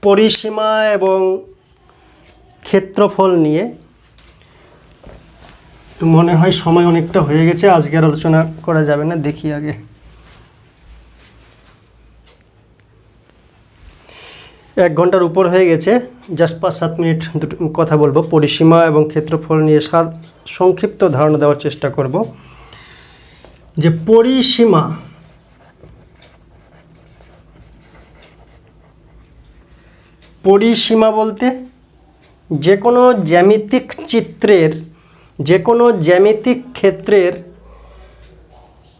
পরিসীমা এবং ক্ষেত্রফল নিয়ে, তো মনে হয় সময় অনেকটা হয়ে গেছে, আজকে আর আলোচনা করা যাবে না। দেখি আগে, এক ঘন্টার উপর হয়ে গেছে, জাস্ট 5-7 মিনিট দুটো কথা বলবো। পরিসীমা এবং ক্ষেত্রফল নিয়ে সংক্ষিপ্ত ধারণা দেওয়ার চেষ্টা করব। যে পরিসীমা বলতে যে কোনো জ্যামিতিক চিত্রের, যে কোনো জ্যামিতিক ক্ষেত্রের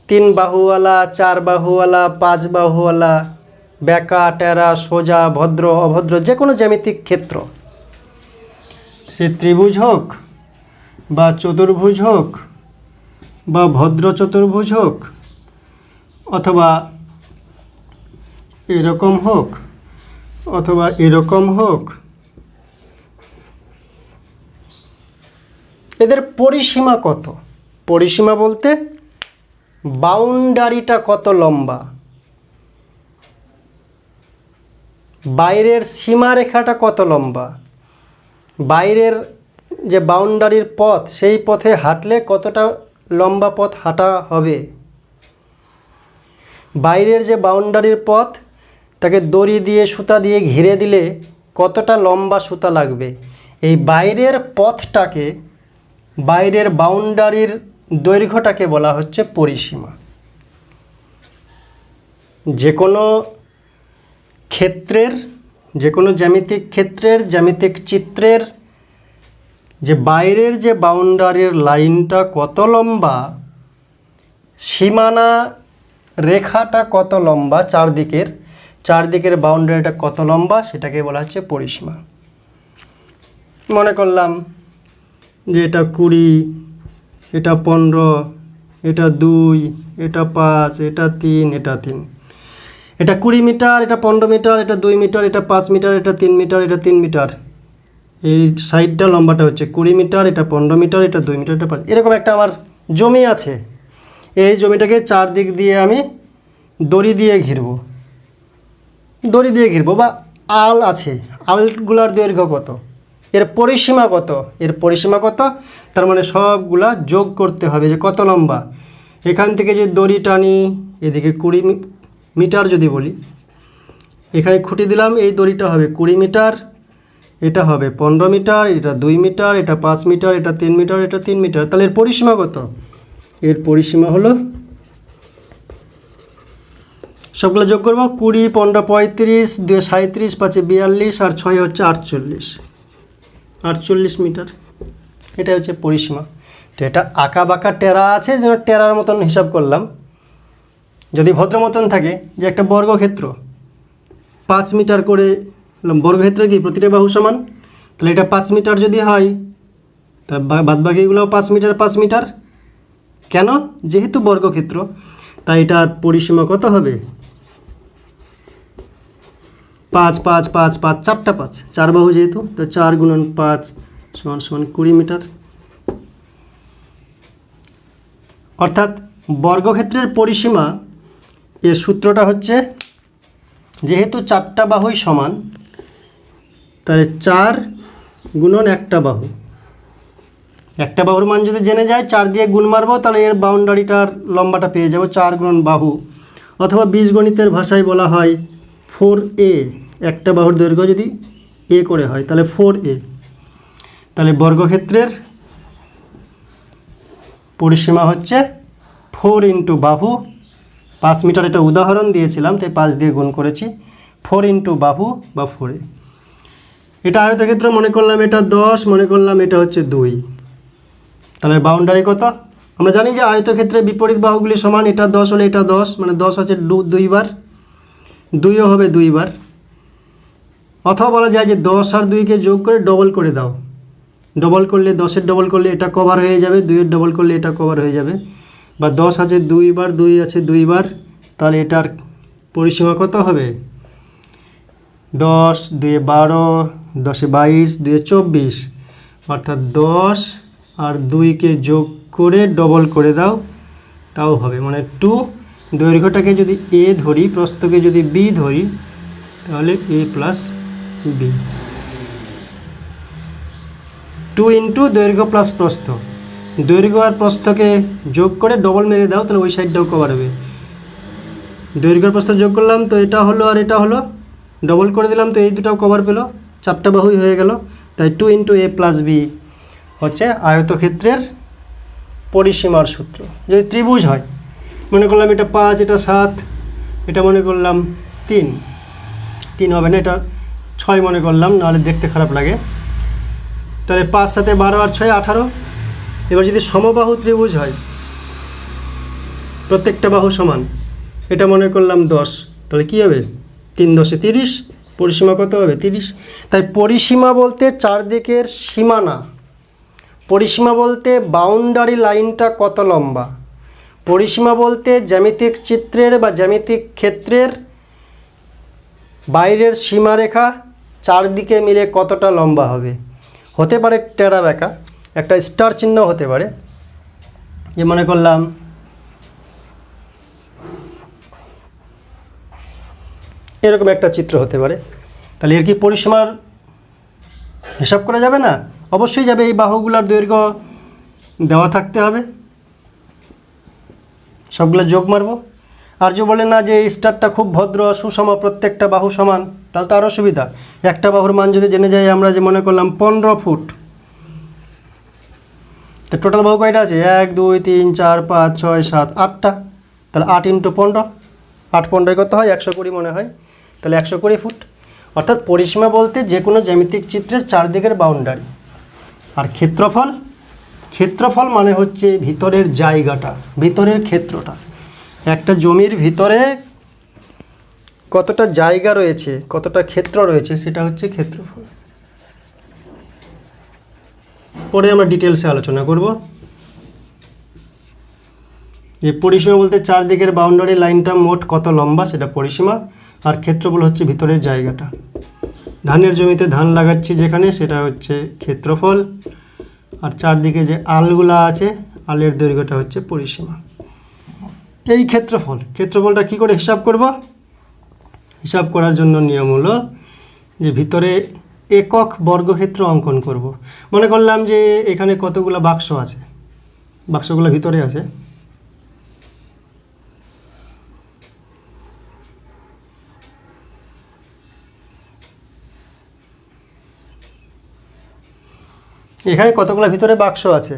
3 বাহুওয়ালা, 4 বাহুওয়ালা, 5 বাহুওয়ালা, বেঁকা টেরা, সোজা, ভদ্র অভদ্র, যে কোনো জ্যামিতিক ক্ষেত্র, সে ত্রিভুজ হোক বা চতুর্ভুজ হোক বা ভদ্র চতুর্ভুজ হোক, অথবা এরকম হোক অথবা এরকম হোক, এদের পরিসীমা কত? পরিসীমা বলতে বাউন্ডারিটা কত লম্বা, বাইরের সীমারেখাটা কত লম্বা, বাইরের যে বাউন্ডারির পথ, সেই পথে হাঁটলে কতটা লম্বা পথ হাঁটা হবে, বাইরের যে বাউন্ডারির পথ, তাকে দড়ি দিয়ে সুতা দিয়ে ঘিরে দিলে কতটা লম্বা সুতা লাগবে। এই বাইরের পথটাকে, বাইরের বাউন্ডারির দৈর্ঘ্যটাকে বলা হচ্ছে পরিসীমা। যে কোনো ক্ষেত্রের, যে কোনো জ্যামিতিক ক্ষেত্রের, জ্যামিতিক চিত্রের যে বাইরের যে বাউন্ডারির লাইনটা কত লম্বা, সীমানা রেখাটা কত লম্বা, চারদিকের বাউন্ডারিটা কত লম্বা, সেটাকে বলা হচ্ছে পরিসীমা। মনে করলাম যে এটা 20, এটা 15, এটা 2, এটা 5, এটা 3, এটা 3, এটা 20 মিটার, এটা 15 মিটার, এটা 2 মিটার, এটা 5 মিটার, এটা 3 মিটার, এটা 3 মিটার। এই সাইডটা লম্বাটা হচ্ছে 20 মিটার, এটা 15 মিটার, এটা 2 মিটার, এটা 5। এরকম একটা আমার জমি আছে, এই জমিটাকে চারদিক দিয়ে আমি দড়ি দিয়ে ঘিরবো, বা আল আছে, আলগুলার দৈর্ঘ্য কত, এর পরিসীমা কত, তার মানে সবগুলা যোগ করতে হবে যে কত লম্বা। এখান থেকে যে দড়ি টানি, এদিকে 20 মিটার যদি বলি, এখানে খুঁটি দিলাম, এই দড়িটা হবে 20 মিটার, এটা হবে 15 মিটার, এটা 2 মিটার, এটা 5 মিটার, এটা 3 মিটার, এটা 3 মিটার। তাহলে এর পরিসীমা কত? এর পরিসীমা হলো, সবগুলো যোগ করবো, 20, 15, 35, 2 37, 5 42, আর 6 হচ্ছে 48 মিটার। এটা হচ্ছে পরিসীমা। তো এটা আঁকা বাঁকা টেরা আছে, যেন টেরার মতন হিসাব করলাম। যদি ভদ্র মতন থাকে, যে একটা বর্গক্ষেত্র 5 মিটার করে, বর্গক্ষেত্রে কি প্রতিটা বাহু সমান, তাহলে এটা 5 মিটার যদি হয়, তা বাদবাকিগুলোও 5 মিটার 5 মিটার। কেন? যেহেতু বর্গক্ষেত্র, তাই এটার পরিসীমা কত হবে? পাঁচ পাঁচ পাঁচ পাঁচ, চারটা পাঁচ, চার বাহু যেহেতু, তো 4 গুণন 5 সমান সমান 20 মিটার। অর্থাৎ বর্গক্ষেত্রের পরিসীমা এর সূত্রটা হচ্ছে, যেহেতু 4টা বাহুই সমান, তাহলে 4 গুণন একটা বাহু। একটা বাহুর মান যদি জেনে যায়, 4 দিয়ে গুণ মারবো, তাহলে এর বাউন্ডারিটার লম্বাটা পেয়ে যাব, 4 গুণন বাহু। অথবা বীজগণিতের ভাষায় বলা হয় 4a, একটা বাহুর দৈর্ঘ্য যদি a করে হয় তাহলে 4a। তাহলে বর্গক্ষেত্রের পরিসীমা হচ্ছে 4 ইন্টু বাহু, 5 মিটার এটা উদাহরণ দিয়েছিলাম, তাই 5 দিয়ে গুণ করেছি, 4 ইন্টু বাহু বা 4a। এটা আয়তক্ষেত্র মনে করলাম এটা 10, মনে করলাম এটা হচ্ছে 2। তাহলে বাউন্ডারি কত? আমরা জানি যে আয়তক্ষেত্রে বিপরীত বাহুগুলি সমান, এটা 10 হলে এটা 10, মানে 10 আছে 2 বার, 2ও হবে 2 বার। অথবা বলা যায় যে 10 আর 2কে যোগ করে ডবল করে দাও, ডবল করলে 10-এর ডবল করলে এটা কভার হয়ে যাবে, 2-এর ডবল করলে এটা কভার হয়ে যাবে। বা 10 আছে 2 বার, 2 আছে 2 বার, তাহলে এটার পরিসীমা কত হবে? 10, 2 12, 10 22, 2 24, অর্থাৎ 10 আর 2কে যোগ করে ডবল করে দাও, তাও হবে, মানে 2। দৈর্ঘ্যটাকে যদি a ধরি, প্রস্থকে যদি b ধরি, তাহলে a প্লাস b। 2 ইন্টু দৈর্ঘ্য প্লাস প্রস্থ, দৈর্ঘ্য আর প্রস্থকে যোগ করে ডবল মেরে দাও, তাহলে ওই সাইডটাও কভার হবে। দৈর্ঘ্য প্রস্থ যোগ করলাম, তো এটা হলো আর এটা হলো, ডবল করে দিলাম, তো এই দুটাও কভার পেলো, 4টা বাহুই হয়ে গেল। তাই 2 ইন্টু a প্লাস b হচ্ছে আয়তক্ষেত্রের পরিসীমার সূত্র। যদি ত্রিভুজ হয়, মনে করলাম এটা 5, এটা 7, এটা মনে করলাম 3 হবে না, এটা 6 মনে করলাম, নাহলে দেখতে খারাপ লাগে। তাহলে 5 7 12 আর 6 18। এবার যদি সমবাহু ত্রিভুজ হয়, প্রত্যেকটা বাহু সমান, এটা মনে করলাম 10, তাহলে কী হবে? 3 10 30, পরিসীমা কত হবে? 30। তাই পরিসীমা বলতে চারদিকের সীমানা, পরিসীমা বলতে বাউন্ডারি লাইনটা কত লম্বা, পরিসীমা বলতে জ্যামিতিক চিত্রের বা জ্যামিতিক ক্ষেত্রের বাইরের সীমারেখা চারদিকে মিলে কতটা লম্বা হবে। হতে পারে টেরা বেঁকা, একটা স্টার চিহ্ন হতে পারে, যে মনে করলাম এরকম একটা চিত্র হতে পারে। তাহলে এর কি পরিসীমার হিসাব করা যাবে না? অবশ্যই যাবে। এই বাহুগুলোর দৈর্ঘ্য দেওয়া থাকতে হবে, সবগুলো যোগ মারব। আর যে বলে না যে এই স্টারটা খুব ভদ্র সুষম, প্রত্যেকটা বাহু সমান, তাহলে তো আরও সুবিধা। একটা বাহুর মান যদি জেনে যাই আমরা, যে মনে করলাম 15 ফুট, তো টোটাল বাহু কয়টা আছে? 1 2 3 4 5 6 7 8টা, তাহলে 8 ইন্টু 15, 8 15 কত হয়? 120 মনে হয়, তাহলে 120 ফুট। অর্থাৎ পরিসীমা বলতে যে কোনো জ্যামিতিক চিত্রের চারদিকের বাউন্ডারি। আর ক্ষেত্রফল, ক্ষেত্রফল মানে হচ্ছে ভিতরের জায়গাটা, ভিতরের ক্ষেত্রটা। একটা জমির ভিতরে কতটা জায়গা রয়েছে, কতটা ক্ষেত্র রয়েছে, সেটা হচ্ছে ক্ষেত্রফল। পরে আমরা ডিটেলসে আলোচনা করব। যে পরিসীমা বলতে চারদিকের বাউন্ডারি লাইনটা মোট কত লম্বা, সেটা পরিসীমা। আর ক্ষেত্রফল হচ্ছে ভিতরের জায়গাটা। ধানের জমিতে ধান লাগাচ্ছি যেখানে, সেটা হচ্ছে ক্ষেত্রফল। আর চারদিকে যে আলগুলা আছে, আলের দৈর্ঘ্যটা হচ্ছে পরিসীমা। এই ক্ষেত্রফল, ক্ষেত্রফলটা কি করে হিসাব করব? হিসাব করার জন্য নিয়ম হলো যে ভিতরে একক বর্গক্ষেত্র অঙ্কন করব। মনে করলাম যে এখানে কতগুলো বাক্স আছে, বাক্সগুলো ভিতরে আছে। এখানে কতগুলো ভিতরে বাক্স আছে।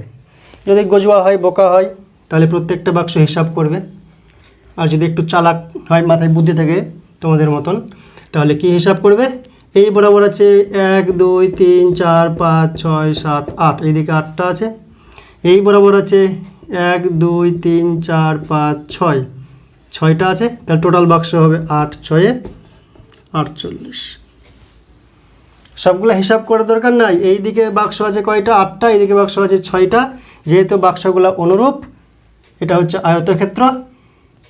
যদি গজুয়া হয়, বোকা হয়, তাহলে প্রত্যেকটা বাক্স হিসাব করবে। আর যদি একটু চালাক হয়, মাথায় বুদ্ধি থাকে তোমাদের মতন, তাহলে কি হিসাব করবে? এই বরাবর আছে 1 2 3 4 5 6 7 8, এইদিকে 8টা আছে। এই বরাবর আছে 1 2 3 4 5 6, 6টা আছে। তাহলে টোটাল বাক্স হবে 8 6 48। সবগুলো হিসাব করার দরকার নাই। এই দিকে বাক্স আছে কয়টা? 8টা। এইদিকে বাক্স আছে 6টা। যেহেতু বাক্সগুলো অনুরূপ, এটা হচ্ছে আয়তক্ষেত্র,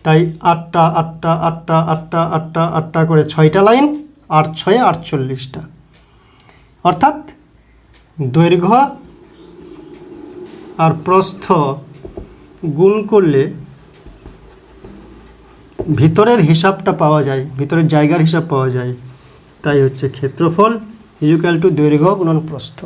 তাই 8টা 8টা 8টা 8টা 8টা 8টা করে 6টা লাইন, 8 6 48টা, অর্থাৎ দৈর্ঘ্য আর প্রস্থ গুণ করলে ভিতরের হিসাবটা পাওয়া যায়, ভিতরের জায়গার হিসাব পাওয়া যায়। তাই হচ্ছে ক্ষেত্রফল ইকুয়াল টু দৈর্ঘ্য গুণন প্রস্থ।